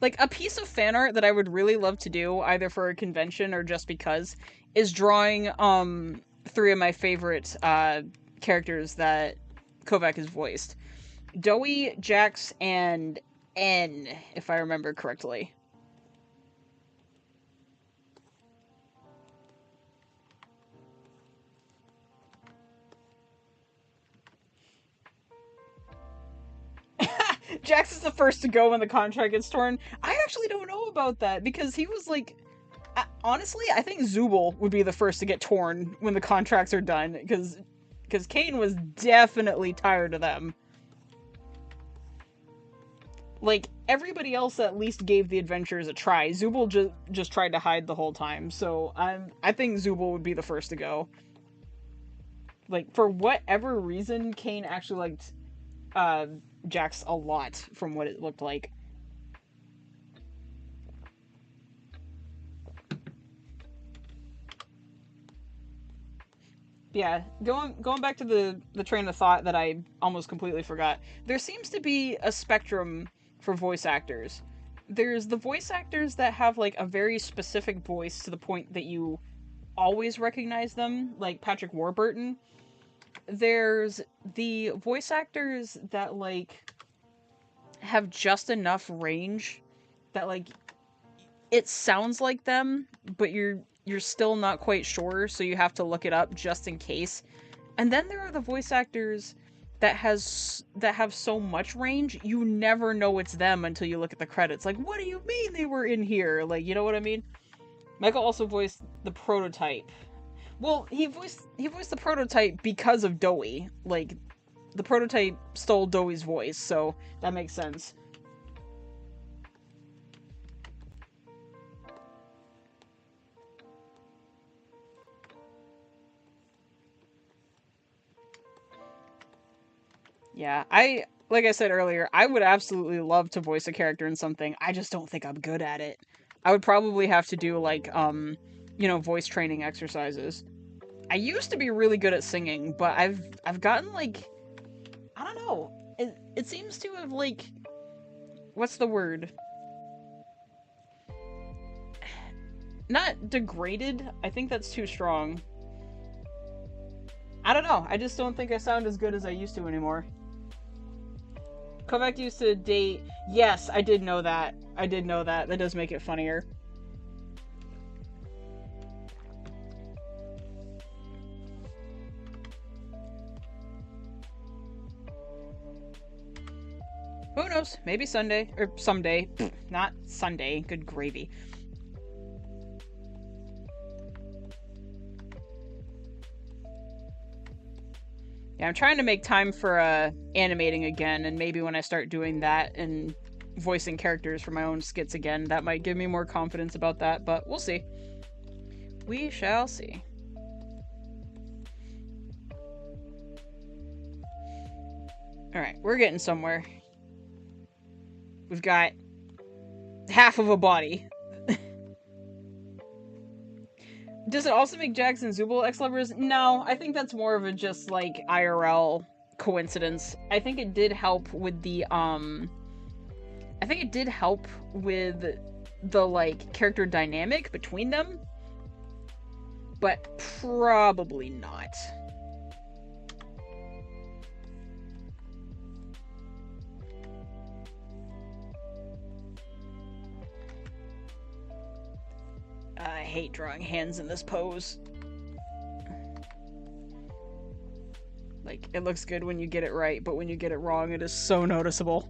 Like a piece of fan art that I would really love to do, either for a convention or just because, is drawing 3 of my favorite characters that Kovac has voiced. Doughy, Jax, and N, if I remember correctly. Jax is the first to go when the contract gets torn. I actually don't know about that because he was like, honestly, I think Zubul would be the first to get torn when the contracts are done because Caine was definitely tired of them. Like everybody else at least gave the adventures a try. Zubul just tried to hide the whole time. So I think Zubul would be the first to go. Like for whatever reason, Caine actually liked Jax a lot from what it looked like. Yeah, going back to the train of thought that I almost completely forgot. There seems to be a spectrum for voice actors. There's the voice actors that have like a very specific voice to the point that you always recognize them, like Patrick Warburton. There's the voice actors that like have just enough range that like it sounds like them, but you're still not quite sure, so you have to look it up just in case. And then there are the voice actors that have so much range, you never know it's them until you look at the credits. Like, what do you mean they were in here? Like, you know what I mean? Michael also voiced the prototype. Well, he voiced the prototype because of Doughy. Like, the prototype stole Doughy's voice, so that makes sense. Yeah, like I said earlier, I would absolutely love to voice a character in something. I just don't think I'm good at it. I would probably have to do like voice training exercises. I used to be really good at singing, but I've gotten like I don't know. It seems to have like what's the word? Not degraded. I think that's too strong. I don't know. I just don't think I sound as good as I used to anymore. Kovac used to date... Yes, I did know that. I did know that. That does make it funnier. Who knows? Maybe Sunday. Or someday. Not Sunday. Good gravy. Yeah, I'm trying to make time for animating again, and maybe when I start doing that and voicing characters for my own skits again, that might give me more confidence about that, but we'll see. We shall see. Alright, we're getting somewhere. We've got half of a body. Does it also make Jax and Zubul ex-lovers? No, I think that's more of a just, like, IRL coincidence. I think it did help with the, I think it did help with the, like, character dynamic between them. But probably not. I hate drawing hands in this pose. Like, it looks good when you get it right, but when you get it wrong, it is so noticeable.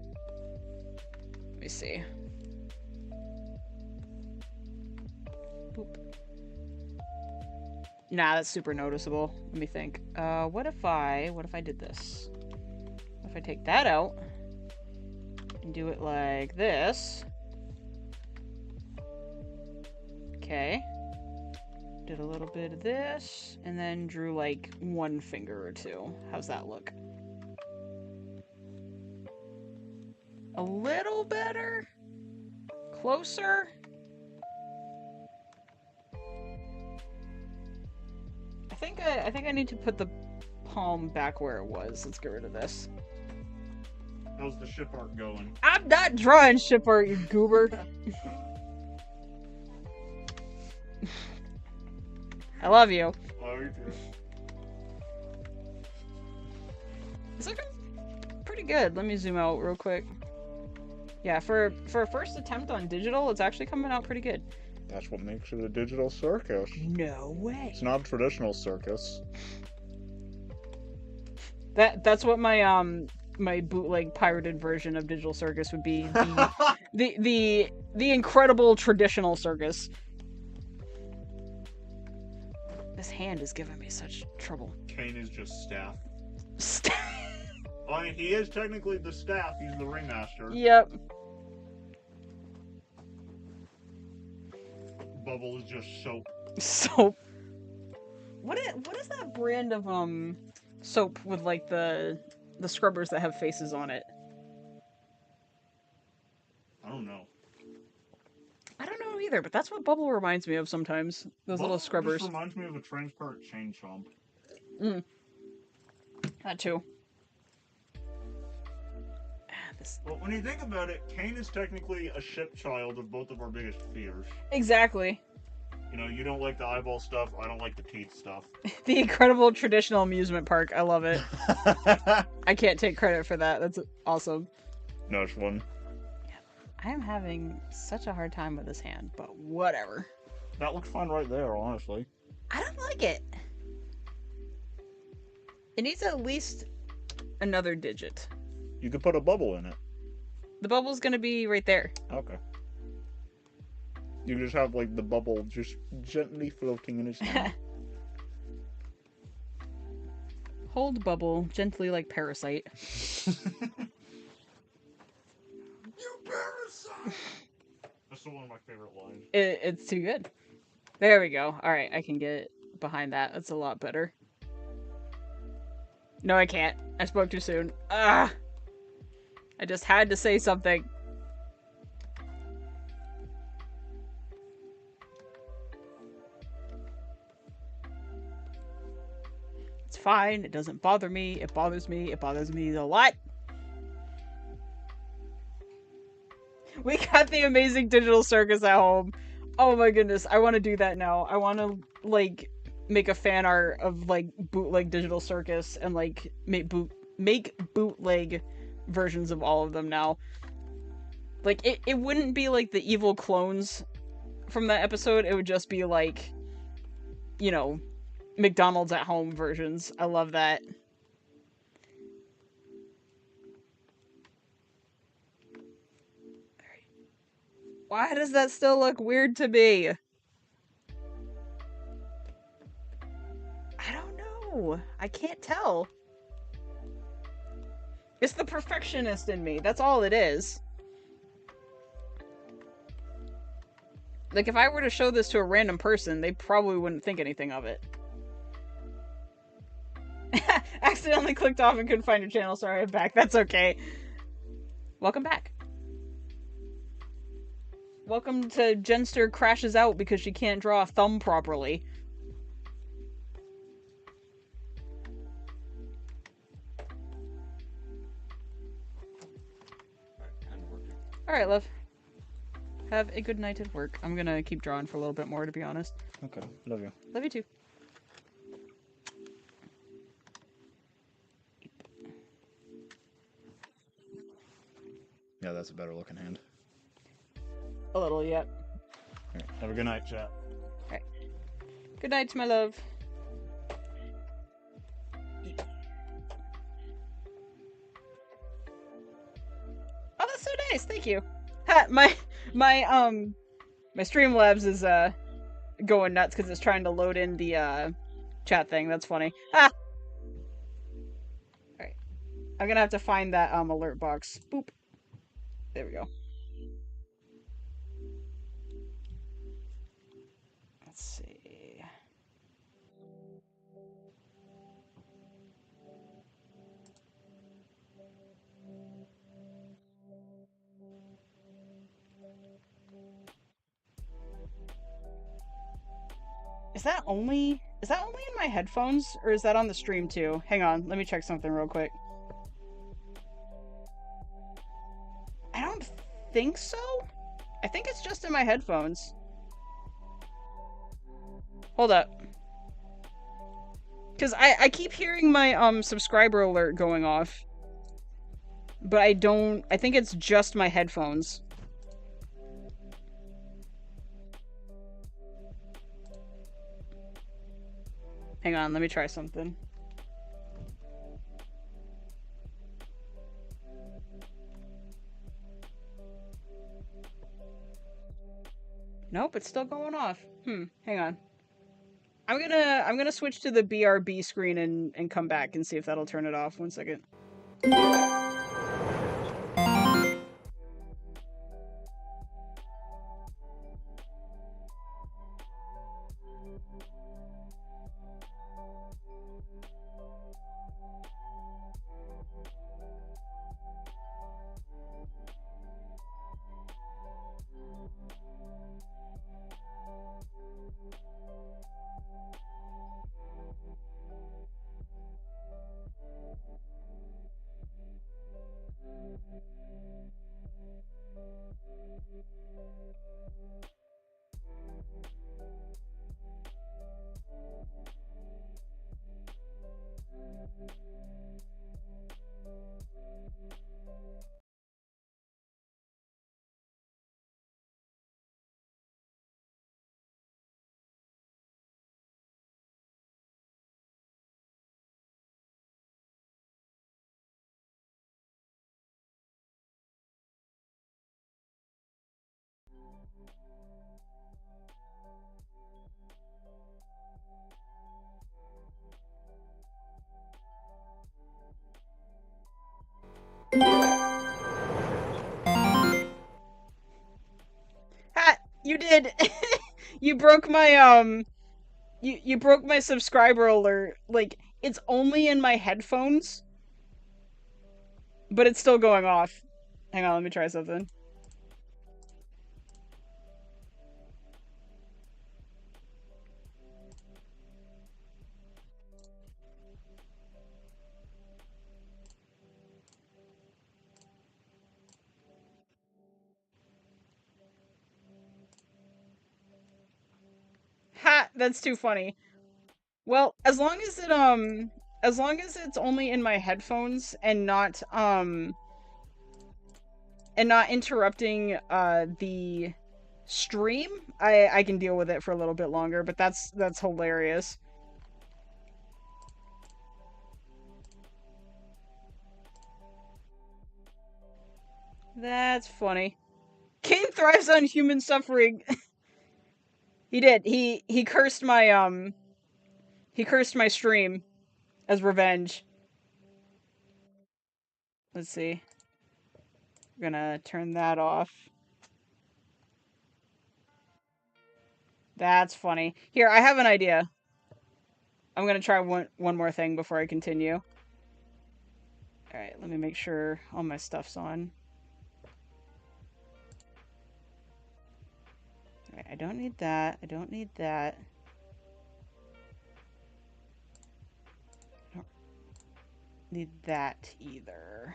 Let me see. Boop. Nah, that's super noticeable. Let me think. What if I did this? What if I take that out and do it like this? Okay. Did a little bit of this, and then drew like one finger or two. How's that look? A little better? Closer? I think I need to put the palm back where it was. Let's get rid of this. How's the ship art going? I'm not drawing ship art, you goober. I love you. Love you too. It's looking pretty good. Let me zoom out real quick. Yeah, for a first attempt on digital, it's actually coming out pretty good. That's what makes it a digital circus. No way. It's not a traditional circus. That's what my my bootleg pirated version of Digital Circus would be. The incredible traditional circus. This hand is giving me such trouble. Caine is just staff. Staff. I mean, he is technically the staff. He's the ringmaster. Yep. Bubble is just soap. Soap. What is that brand of soap with like the scrubbers that have faces on it? I don't know. I don't know either, but that's what Bubble reminds me of sometimes. Those Bubble little scrubbers. just reminds me of a transparent chain chomp. That too. Well, when you think about it, Caine is technically a ship child of both of our biggest fears. Exactly. You know, you don't like the eyeball stuff, I don't like the teeth stuff. The incredible traditional amusement park. I love it. I can't take credit for that. That's awesome. Nice one. I am having such a hard time with this hand, but whatever. That looks fine right there, honestly. I don't like it. It needs at least another digit. You could put a bubble in it. The bubble's gonna be right there. Okay. You just have, like, the bubble just gently floating in his hand. Hold bubble gently like parasite. You parasite! That's still one of my favorite lines. It's too good. There we go. Alright, I can get behind that. That's a lot better. No, I can't. I spoke too soon. Ah! I just had to say something. It's fine. It doesn't bother me. It bothers me. It bothers me a lot. We got the amazing digital circus at home. Oh my goodness. I want to do that now. I want to, like, make a fan art of, like, bootleg digital circus and, like, make bootleg versions of all of them now. Like, it wouldn't be like the evil clones from that episode. It would just be like, you know, McDonald's at home versions. I love that. Why does that still look weird to me? I don't know. I can't tell. It's the perfectionist in me. That's all it is. Like, if I were to show this to a random person, they probably wouldn't think anything of it. Accidentally clicked off and couldn't find your channel. Sorry, I'm back. That's okay. Welcome back. Welcome to Jenster crashes out because she can't draw a thumb properly. Alright, love. Have a good night at work. I'm gonna keep drawing for a little bit more, to be honest. Okay, love you. Love you too. Yeah, that's a better looking hand. A little, yep. Right, have a good night, chat. Alright. Good night, my love. Oh, that's so nice. Thank you. Ha, my Streamlabs is going nuts because it's trying to load in the chat thing. That's funny. Ah. All right, I'm gonna have to find that alert box. Boop. There we go. Let's see. Is that only in my headphones, or is that on the stream too? Hang on, let me check something real quick. I don't think so. I think it's just in my headphones. Hold up. Because I keep hearing my subscriber alert going off. But I think it's just my headphones. Hang on, let me try something. Nope, it's still going off. Hang on. I'm gonna switch to the BRB screen and come back and see if that'll turn it off. 1 second. Ha! You did! You broke my, you broke my subscriber alert. Like, it's only in my headphones, but it's still going off. Hang on, let me try something. Ha! That's too funny. Well, as long as it's only in my headphones and not interrupting the stream, I can deal with it for a little bit longer, but that's hilarious. That's funny. Caine thrives on human suffering. He did. He cursed my he cursed my stream as revenge. Let's see. We're gonna turn that off. That's funny. Here, I have an idea. I'm gonna try one more thing before I continue. Alright, let me make sure all my stuff's on. Alright, I don't need that. I don't need that. I don't need that either.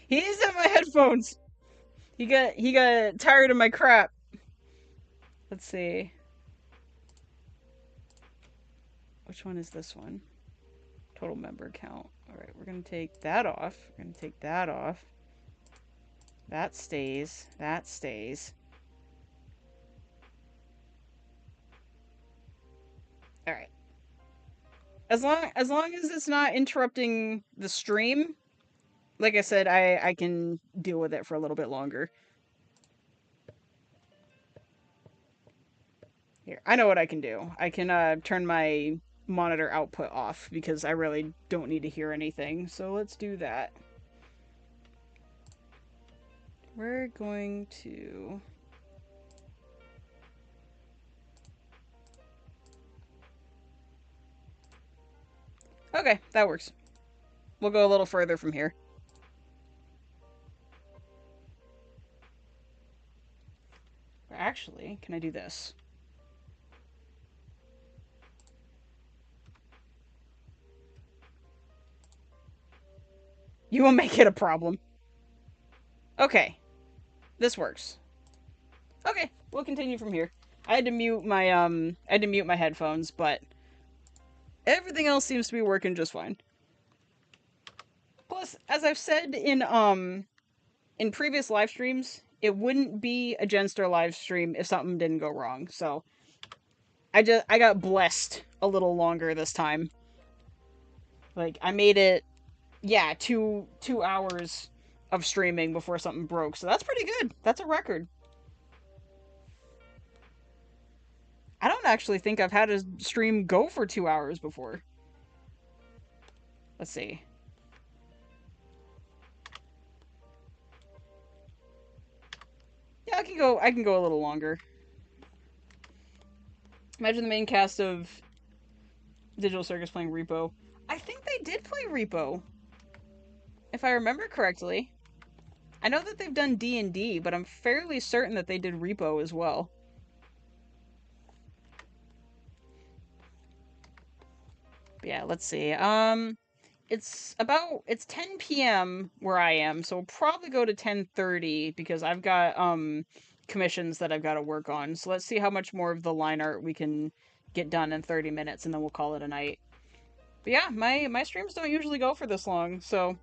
He's in my headphones! He got tired of my crap. Let's see. Which one is this one? Total member count. Alright, we're gonna take that off. We're gonna take that off. That stays. That stays. Alright. As long as it's not interrupting the stream, like I said, I can deal with it for a little bit longer. Here, I know what I can do. I can turn my monitor output off because I really don't need to hear anything. So let's do that. We're going to... Okay, that works. We'll go a little further from here. Actually, can I do this? You will make it a problem. Okay, this works. Okay, we'll continue from here. I had to mute my headphones, but everything else seems to be working just fine. Plus, as I've said in previous live streams, it wouldn't be a Jenster live stream if something didn't go wrong. So I got blessed a little longer this time. Like I made it, yeah, 2 hours of streaming before something broke. So that's pretty good. That's a record. I don't actually think I've had a stream go for 2 hours before. Let's see. Yeah, I can go a little longer. Imagine the main cast of Digital Circus playing Repo. I think they did play Repo, if I remember correctly. I know that they've done D&D, but I'm fairly certain that they did Repo as well. But yeah, let's see. It's 10 p.m. where I am, so we'll probably go to 10:30 because I've got commissions that I've got to work on. So let's see how much more of the line art we can get done in 30 minutes, and then we'll call it a night. But yeah, my streams don't usually go for this long, so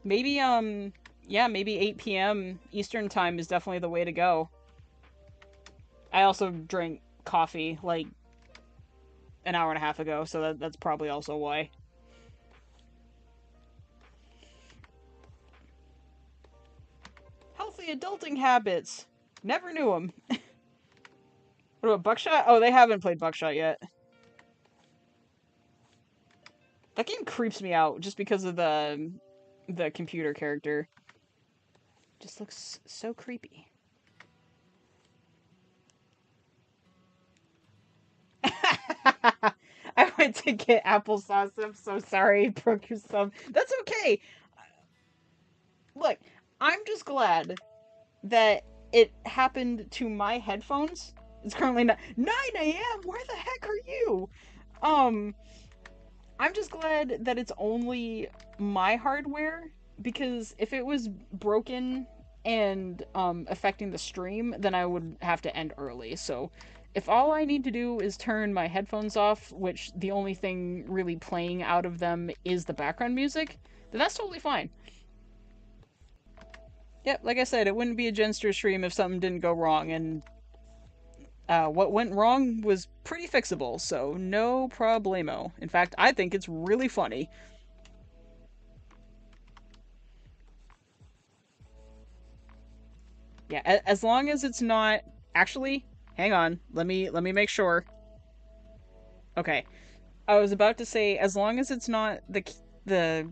maybe yeah, maybe 8 p.m. Eastern time is definitely the way to go. I also drank coffee like an hour and a half ago, so that's probably also why. Healthy adulting habits. Never knew them. What about Buckshot? Oh, they haven't played Buckshot yet. That game creeps me out just because of the computer character. Just looks so creepy. I went to get applesauce. I'm so sorry. Broke your sub. That's okay. Look, I'm just glad that it happened to my headphones. It's currently 9 a.m. Where the heck are you? I'm just glad that it's only my hardware, because if it was broken and affecting the stream, then I would have to end early. So if all I need to do is turn my headphones off, which the only thing really playing out of them is the background music, then that's totally fine. Yep, like I said, it wouldn't be a Jenster stream if something didn't go wrong, and what went wrong was pretty fixable, so no problemo. In fact, I think it's really funny. Yeah, as long as it's not... Actually, hang on. Let me make sure. Okay. I was about to say, as long as it's not the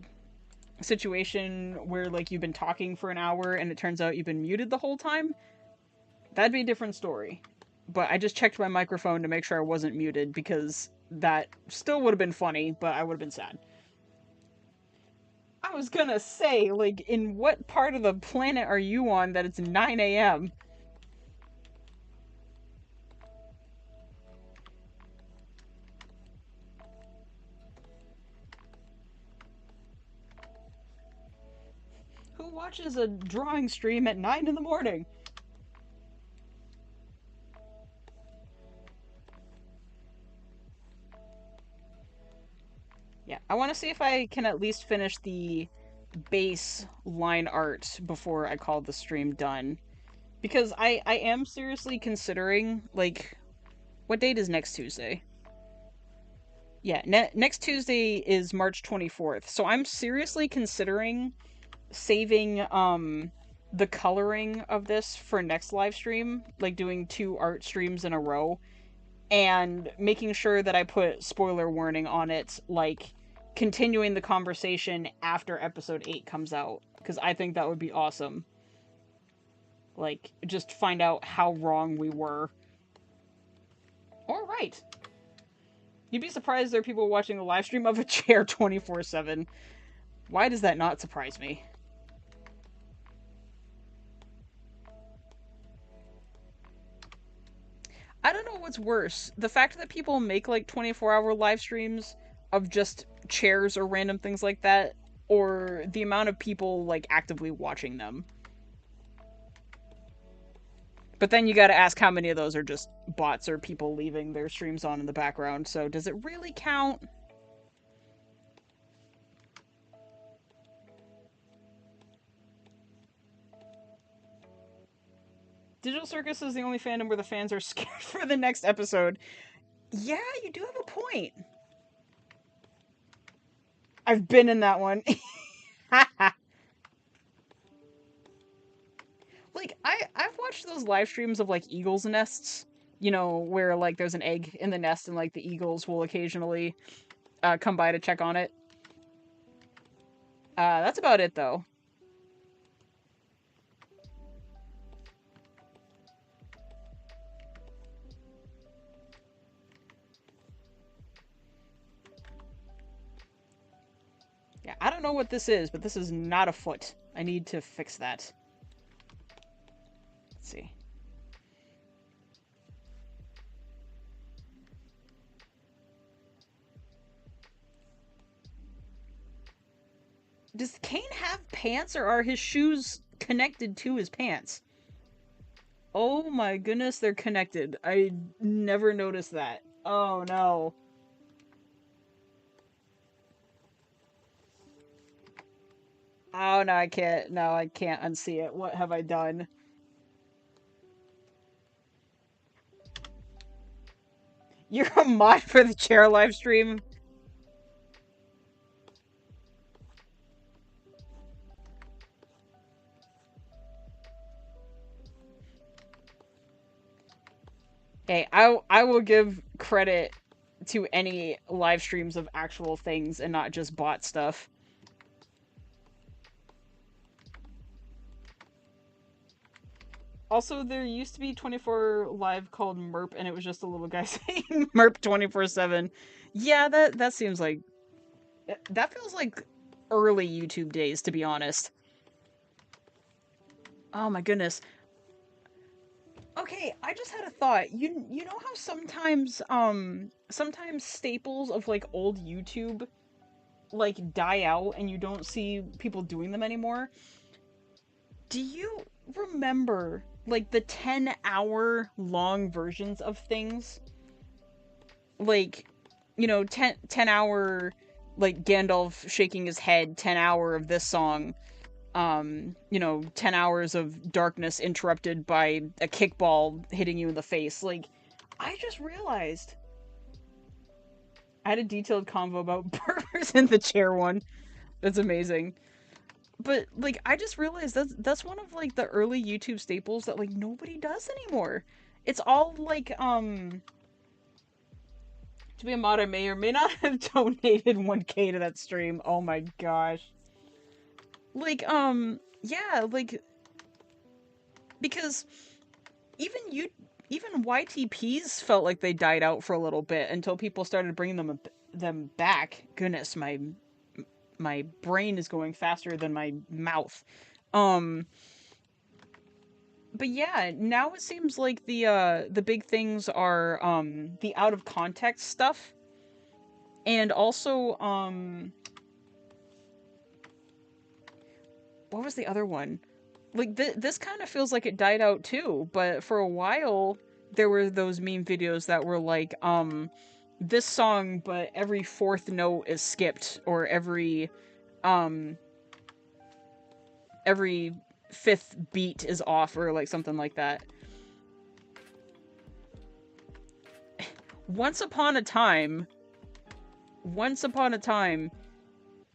situation where like you've been talking for an hour and it turns out you've been muted the whole time, that'd be a different story. But I just checked my microphone to make sure I wasn't muted because that still would have been funny, but I would have been sad. I was gonna say, like, in what part of the planet are you on that it's 9 a.m.? Who watches a drawing stream at 9 in the morning? Yeah, I want to see if I can at least finish the base line art before I call the stream done. Because I am seriously considering, like, what date is next Tuesday? Yeah, next Tuesday is March 24th. So I'm seriously considering saving the coloring of this for next live stream, like doing 2 art streams in a row and making sure that I put spoiler warning on it, like continuing the conversation after episode 8 comes out, because I think that would be awesome. Like, just find out how wrong we were. Or right. You'd be surprised there are people watching a live stream of a chair 24/7. Why does that not surprise me? I don't know what's worse. The fact that people make like 24-hour live streams of just chairs or random things like that, or the amount of people like actively watching them. But then you gotta ask how many of those are just bots or people leaving their streams on in the background. So does it really count? Digital Circus is the only fandom where the fans are scared for the next episode. Yeah, you do have a point. I've been in that one. Like, I've watched those live streams of like eagles' nests, you know, where like there's an egg in the nest and like the eagles will occasionally come by to check on it. That's about it though. Yeah, I don't know what this is, but this is not a foot. I need to fix that. Let's see. Does Caine have pants, or are his shoes connected to his pants? Oh my goodness, they're connected. I never noticed that. Oh no. Oh no, I can't. No, I can't unsee it. What have I done? You're a mod for the chair live stream? Hey, I will give credit to any live streams of actual things and not just bot stuff. Also, there used to be 24 live called Merp, and it was just a little guy saying Merp 24/7. Yeah, that seems like that feels like early YouTube days, to be honest. Oh my goodness. Okay, I just had a thought. You know how sometimes staples of like old YouTube like die out and you don't see people doing them anymore? Do you remember like the 10-hour long versions of things? Like, you know, 10-hour like Gandalf shaking his head, 10-hour of this song, you know, 10 hours of darkness interrupted by a kickball hitting you in the face. Like, I just realized I had a detailed convo about burgers in the chair one. That's amazing. But like, I just realized that's one of like the early YouTube staples that like nobody does anymore. It's all like To be a mod, I may or may not have donated 1K to that stream. Oh my gosh. Like, yeah, like, because even you, even YTPs felt like they died out for a little bit until people started bringing them back. Goodness, my brain is going faster than my mouth. But yeah, now it seems like the big things are the out of context stuff, and also what was the other one? Like this kind of feels like it died out too, but for a while there were those meme videos that were like this song but every fourth note is skipped, or um every fifth beat is off, or like something like that. Once upon a time,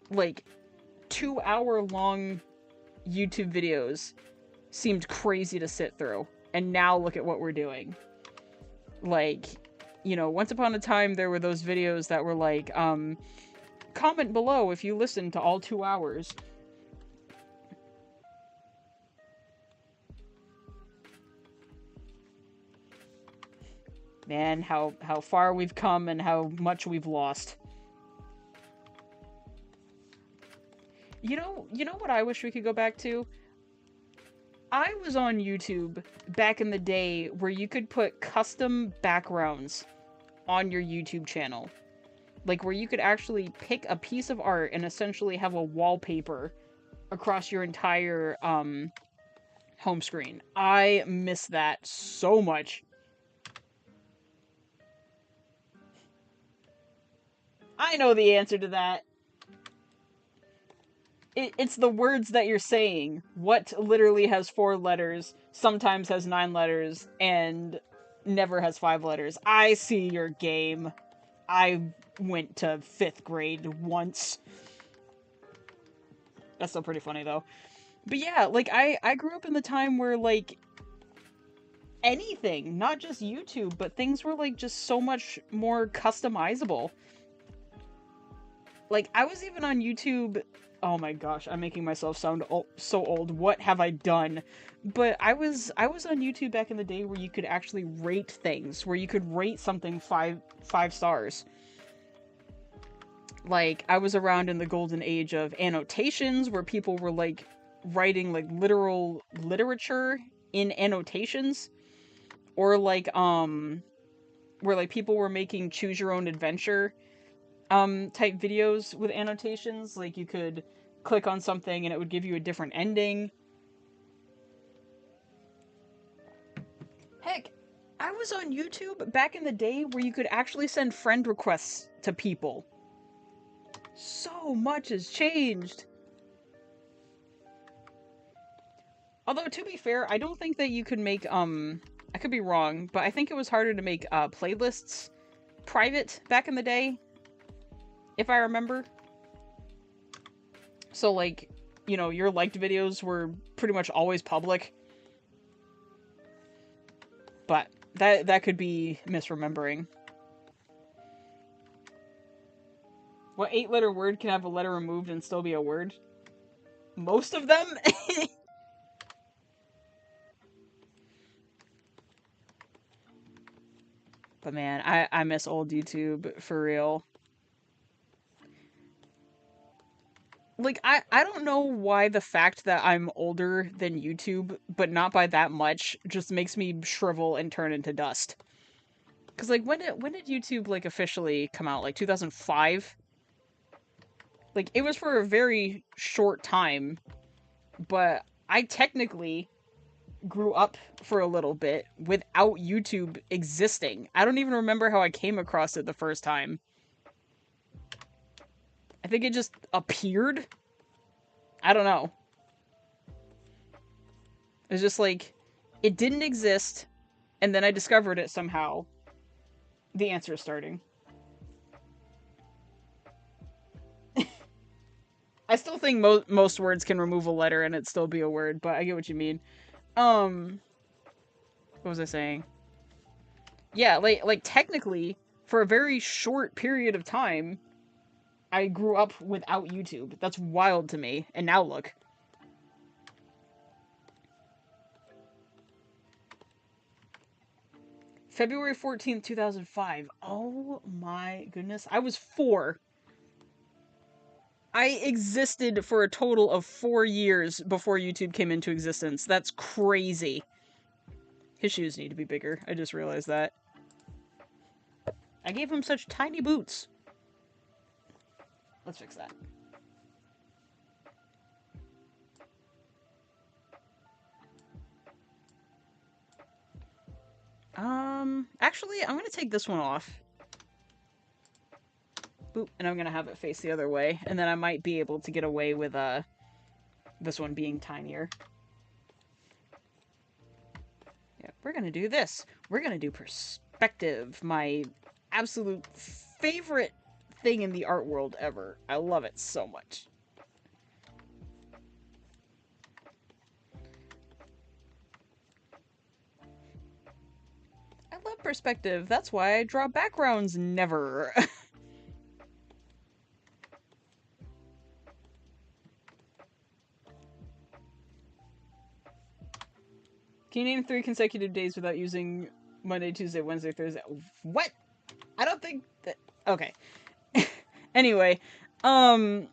like 2-hour long YouTube videos seemed crazy to sit through, and now look at what we're doing. Like, you know, once upon a time there were those videos that were like, comment below if you listen to all 2 hours. Man, how far we've come and how much we've lost. You know what I wish we could go back to? I was on YouTube back in the day where you could put custom backgrounds on your YouTube channel. Like, where you could actually pick a piece of art and essentially have a wallpaper across your entire home screen. I miss that so much. I know the answer to that. It's the words that you're saying. What literally has 4 letters, sometimes has 9 letters, and never has 5 letters. I see your game. I went to 5th grade once. That's still pretty funny, though. But yeah, like, I grew up in the time where, like, anything, not just YouTube, but things were, like, just so much more customizable. Like, I was even on YouTube... Oh my gosh, I'm making myself sound so old. What have I done? But I was on YouTube back in the day where you could actually rate things, where you could rate something five stars. Like, I was around in the golden age of annotations, where people were like writing like literal literature in annotations, or like where like people were making choose your own adventure type videos with annotations. Like, you could click on something and it would give you a different ending. Heck, I was on YouTube back in the day where you could actually send friend requests to people. So much has changed. Although, to be fair, I don't think that you could make, I could be wrong, but I think it was harder to make, playlists private back in the day, if I remember. So, like, you know, your liked videos were pretty much always public. But that could be misremembering. What 8-letter word can have a letter removed and still be a word? Most of them? But man, I miss old YouTube, for real. Like, I don't know why the fact that I'm older than YouTube, but not by that much, just makes me shrivel and turn into dust. Because, like, when did YouTube, like, officially come out? Like, 2005? Like, it was for a very short time, but I technically grew up for a little bit without YouTube existing. I don't even remember how I came across it the first time. I think it just appeared. I don't know. It was just like, it didn't exist, and then I discovered it somehow. The answer is starting. I still think most words can remove a letter and it still be a word, but I get what you mean. What was I saying? Yeah, like technically, for a very short period of time, I grew up without YouTube. That's wild to me. And now look. February 14th, 2005. Oh my goodness. I was 4. I existed for a total of 4 years before YouTube came into existence. That's crazy. His shoes need to be bigger. I just realized that. I gave him such tiny boots. Let's fix that. Actually, I'm gonna take this one off. Boop, and I'm gonna have it face the other way, and then I might be able to get away with, this one being tinier. Yeah, we're gonna do this. We're gonna do perspective, my absolute favorite thing in the art world ever. I love it so much. I love perspective. That's why I draw backgrounds never. Can you name 3 consecutive days without using Monday, Tuesday, Wednesday, Thursday? What? I don't think that... Okay. Anyway, I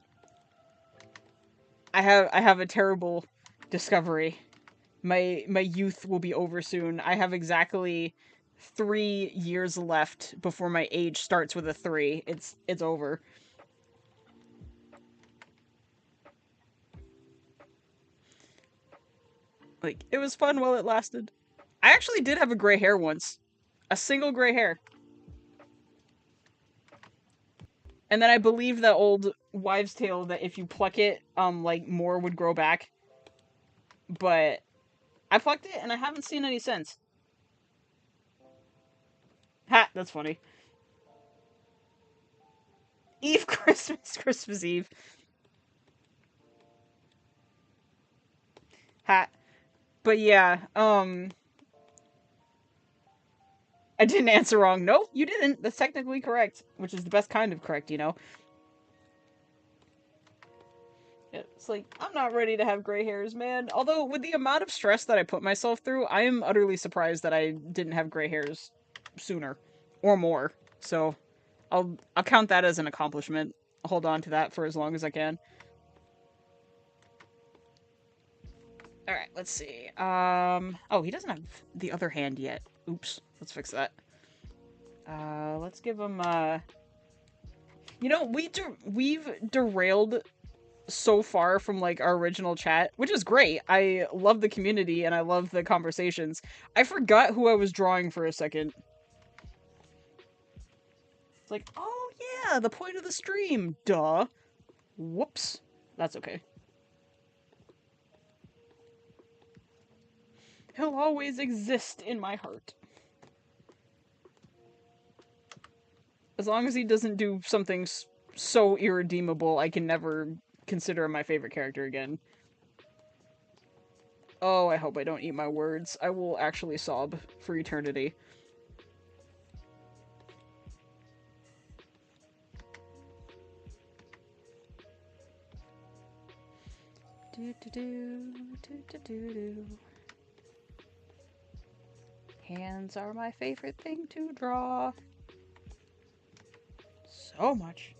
have a terrible discovery. My youth will be over soon. I have exactly 3 years left before my age starts with a 3. It's over. Like, it was fun while it lasted. I actually did have a gray hair once. A single gray hair. And then I believed that old wives' tale that if you pluck it, like, more would grow back. But I plucked it, and I haven't seen any since. Ha! That's funny. Eve Christmas Eve. Ha. But yeah, I didn't answer wrong. No, you didn't. That's technically correct, which is the best kind of correct, you know? It's like, I'm not ready to have gray hairs, man. Although, with the amount of stress that I put myself through, I am utterly surprised that I didn't have gray hairs sooner. Or more. So, I'll count that as an accomplishment. I'll hold on to that for as long as I can. Alright, let's see. Oh, he doesn't have the other hand yet. Oops. Let's fix that. Let's give him, You know, we've derailed so far from, like, our original chat, which is great. I love the community, and I love the conversations. I forgot who I was drawing for a second. It's like, oh yeah, the point of the stream. Duh. Whoops. That's okay. He'll always exist in my heart. As long as he doesn't do something so irredeemable, I can never consider him my favorite character again. Oh, I hope I don't eat my words. I will actually sob for eternity. Do. Hands are my favorite thing to draw. So much.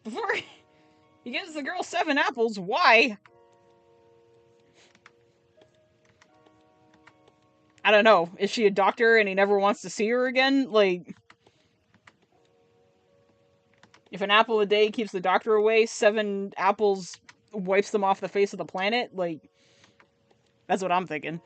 Before he gives the girl 7 apples, why? I don't know. Is she a doctor and he never wants to see her again? Like, if an apple a day keeps the doctor away, 7 apples wipes them off the face of the planet? Like, that's what I'm thinking.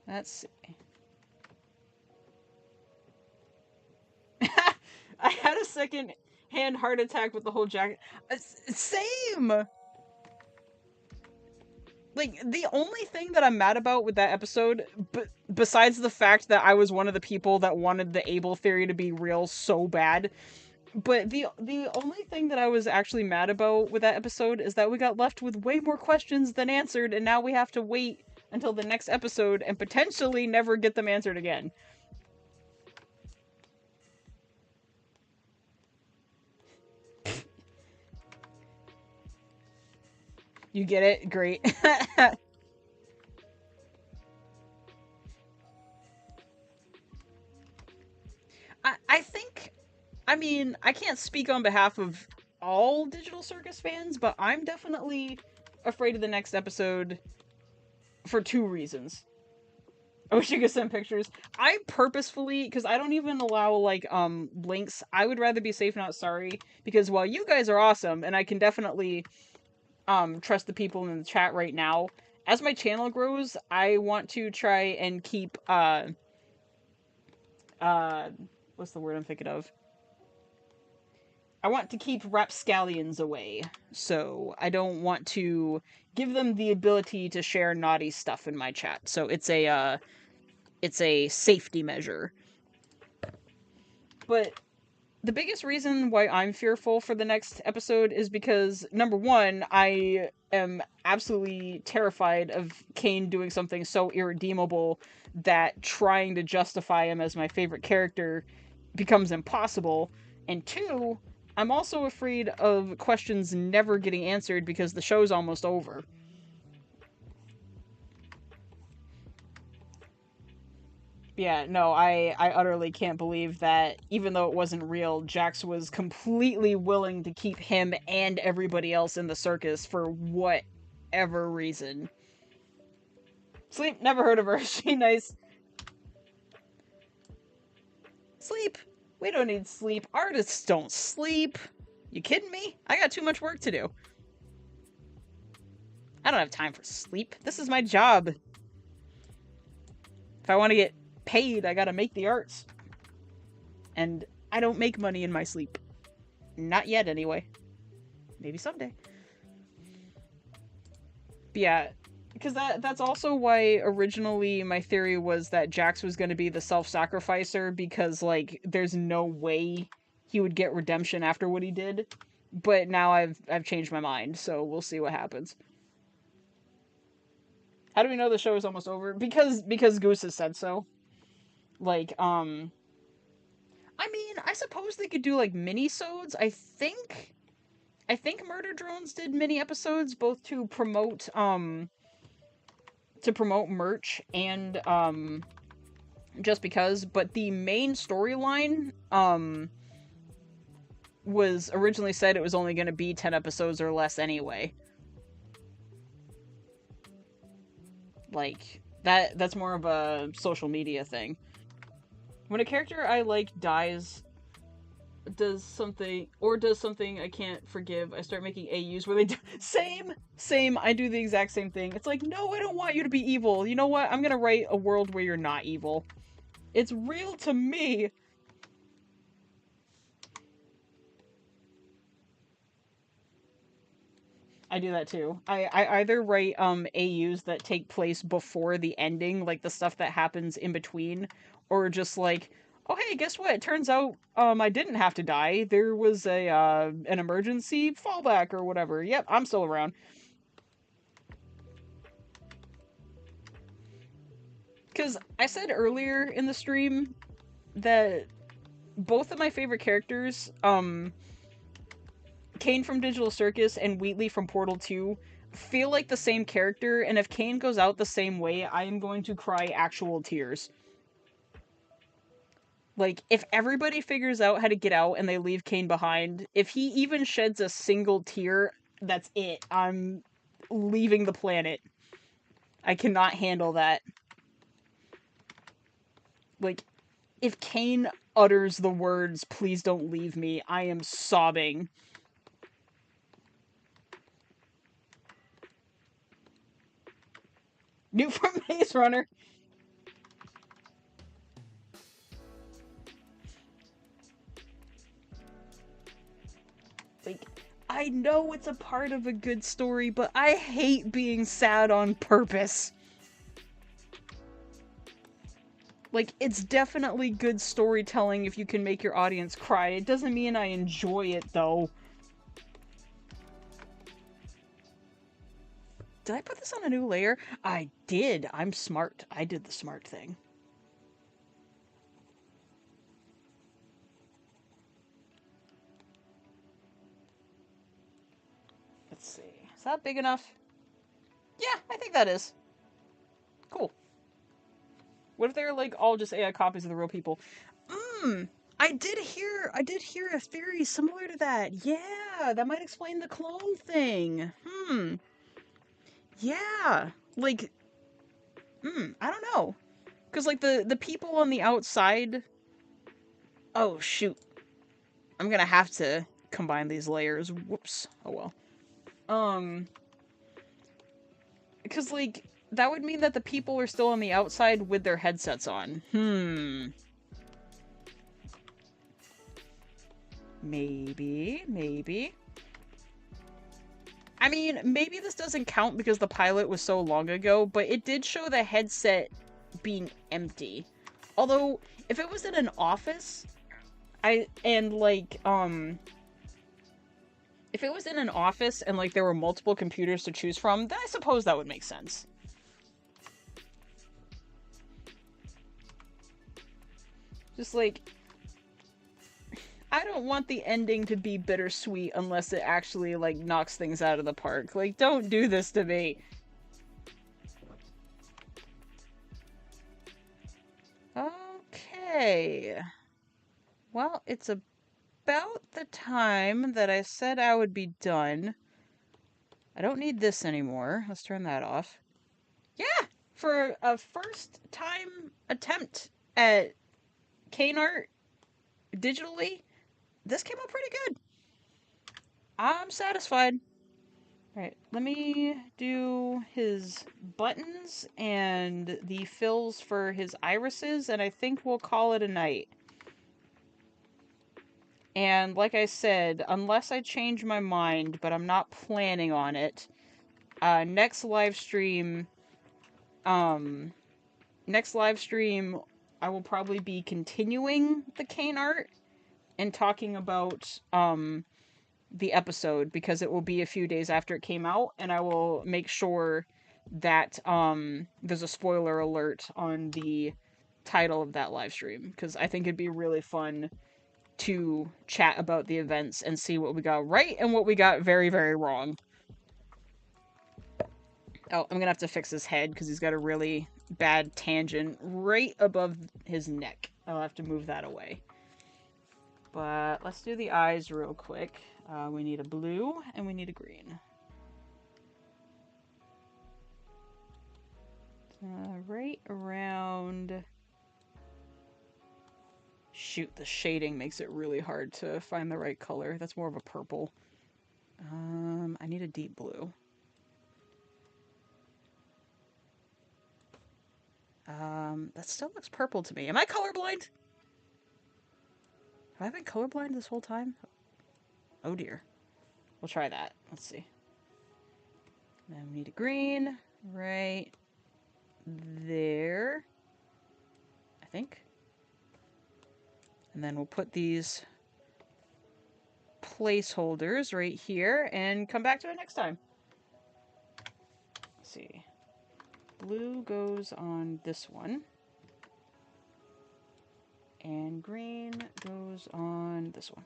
Let's see. I had a second hand heart attack with the whole jacket. Same! Like, the only thing that I'm mad about with that episode, besides the fact that I was one of the people that wanted the Abel theory to be real so bad, but the only thing that I was actually mad about with that episode is that we got left with way more questions than answered, and now we have to wait until the next episode and potentially never get them answered again. You get it? Great. I think, I mean, I can't speak on behalf of all Digital Circus fans, but I'm definitely afraid of the next episode for two reasons. I wish you could send pictures. I purposefully, because I don't even allow, like, links, I would rather be safe not sorry, because while you guys are awesome, and I can definitely, trust the people in the chat right now, as my channel grows, I want to try and keep, uh, what's the word I'm thinking of? I want to keep rapscallions away, so I don't want to give them the ability to share naughty stuff in my chat. So it's a safety measure. But the biggest reason why I'm fearful for the next episode is because, number one, I am absolutely terrified of Caine doing something so irredeemable that trying to justify him as my favorite character becomes impossible. And two, I'm also afraid of questions never getting answered because the show's almost over. Yeah, no, I utterly can't believe that even though it wasn't real, Jax was completely willing to keep him and everybody else in the circus for whatever reason. Sleep, never heard of her. She nice. Sleep. We don't need sleep. Artists don't sleep. You kidding me? I got too much work to do. I don't have time for sleep. This is my job. If I want to get paid, I gotta make the arts. And I don't make money in my sleep. Not yet, anyway. Maybe someday. But yeah, because that's also why originally my theory was that Jax was going to be the self-sacrificer, because, like, there's no way he would get redemption after what he did. But now I've changed my mind, so we'll see what happens. How do we know the show is almost over? Because Goose has said so. Like, I mean, I suppose they could do, like, mini-sodes. I think Murder Drones did mini episodes both to promote merch and just because, but the main storyline was originally said it was only going to be 10 episodes or less anyway. Like, that's more of a social media thing. When a character I like dies, does something I can't forgive, I start making AUs where they do same, I do the exact same thing. It's like, no, I don't want you to be evil. You know what? I'm gonna write a world where you're not evil. It's real to me. I do that too. I either write AUs that take place before the ending, like the stuff that happens in between, or just like, oh hey, guess what? It turns out I didn't have to die. There was a an emergency fallback or whatever. Yep, I'm still around. Cuz I said earlier in the stream that both of my favorite characters, Caine from Digital Circus and Wheatley from Portal 2, feel like the same character, and if Caine goes out the same way, I am going to cry actual tears. Like, if everybody figures out how to get out and they leave Caine behind, if he even sheds a single tear, that's it. I'm leaving the planet. I cannot handle that. Like, if Caine utters the words, "Please don't leave me," I am sobbing. New from Maze Runner. Like, I know it's a part of a good story, but I hate being sad on purpose. Like, it's definitely good storytelling if you can make your audience cry. It doesn't mean I enjoy it, though. Did I put this on a new layer? I did. I'm smart. I did the smart thing. Let's see. Is that big enough? Yeah, I think that is. Cool. What if they're like all just AI copies of the real people? I did hear a theory similar to that. Yeah, that might explain the clone thing. Yeah. Like, I don't know. Cuz like the people on the outside. Oh shoot. I'm going to have to combine these layers. Whoops. Oh well. Because like that would mean that the people are still on the outside with their headsets on. Maybe. I mean, maybe this doesn't count because the pilot was so long ago, but it did show the headset being empty. Although, if it was in an office, if it was in an office and, like, there were multiple computers to choose from, then I suppose that would make sense. Just, like, I don't want the ending to be bittersweet unless it actually, like, knocks things out of the park. Like, don't do this to me. Okay. Well, it's about the time that I said I would be done. I don't need this anymore. Let's turn that off. Yeah! For a first time attempt at Caine art digitally, this came out pretty good. I'm satisfied. Alright, let me do his buttons and the fills for his irises, and I think we'll call it a night. And like I said, unless I change my mind, but I'm not planning on it, next live stream, I will probably be continuing the Caine art and talking about, the episode, because it will be a few days after it came out, and I will make sure that, there's a spoiler alert on the title of that live stream, because I think it'd be really fun to chat about the events and see what we got right and what we got very, very wrong. Oh, I'm gonna have to fix his head because he's got a really bad tangent right above his neck. I'll have to move that away. But let's do the eyes real quick. We need a blue and we need a green. Right around... Shoot, the shading makes it really hard to find the right color. That's more of a purple. I need a deep blue. That still looks purple to me. Am I colorblind? Have I been colorblind this whole time? Oh dear. We'll try that. Let's see. Then we need a green right there, I think. And then we'll put these placeholders right here and come back to it next time. Let's see. Blue goes on this one. And green goes on this one.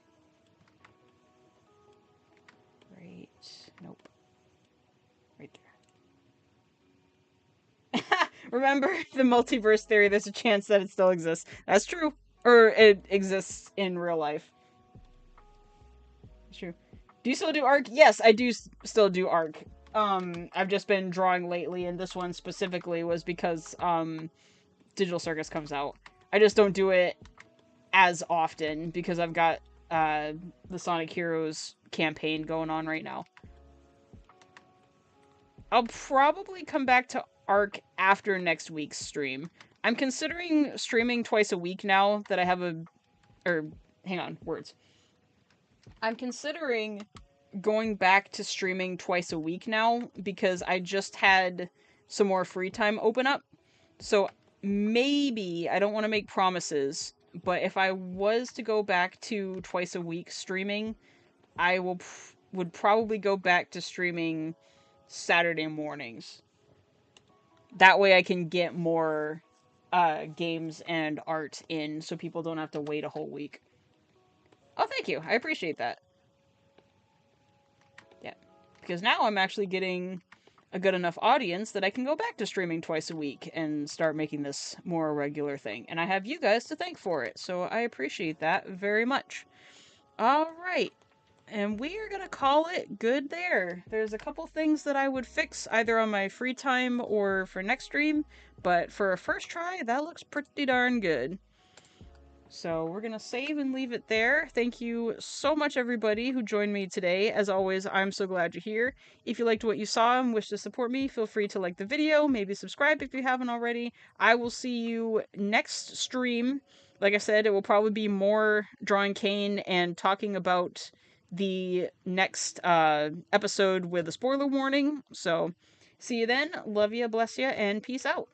Right. Nope. Right there. Remember the multiverse theory, there's a chance that it still exists. That's true. Or it exists in real life. It's true. Do you still do ARC? Yes, I do still do ARC. I've just been drawing lately, and this one specifically was because, Digital Circus comes out. I just don't do it as often because I've got, the Sonic Heroes campaign going on right now. I'll probably come back to ARC after next week's stream. I'm considering streaming twice a week now that I have hang on, words. I'm considering going back to streaming twice a week now because I just had some more free time open up. So maybe, I don't want to make promises, but if I was to go back to twice a week streaming, I would probably go back to streaming Saturday mornings. That way I can get more games and art in so people don't have to wait a whole week. Oh, thank you. I appreciate that. Yeah. Because now I'm actually getting a good enough audience that I can go back to streaming twice a week and start making this more a regular thing. And I have you guys to thank for it, so I appreciate that very much. All right. And we are going to call it good there. There's a couple things that I would fix either on my free time or for next stream, but for a first try, that looks pretty darn good. So we're going to save and leave it there. Thank you so much, everybody who joined me today. As always, I'm so glad you're here. If you liked what you saw and wish to support me, feel free to like the video, maybe subscribe if you haven't already. I will see you next stream. Like I said, it will probably be more drawing Caine and talking about the next episode with a spoiler warning. So see you then. Love ya, bless ya, and peace out.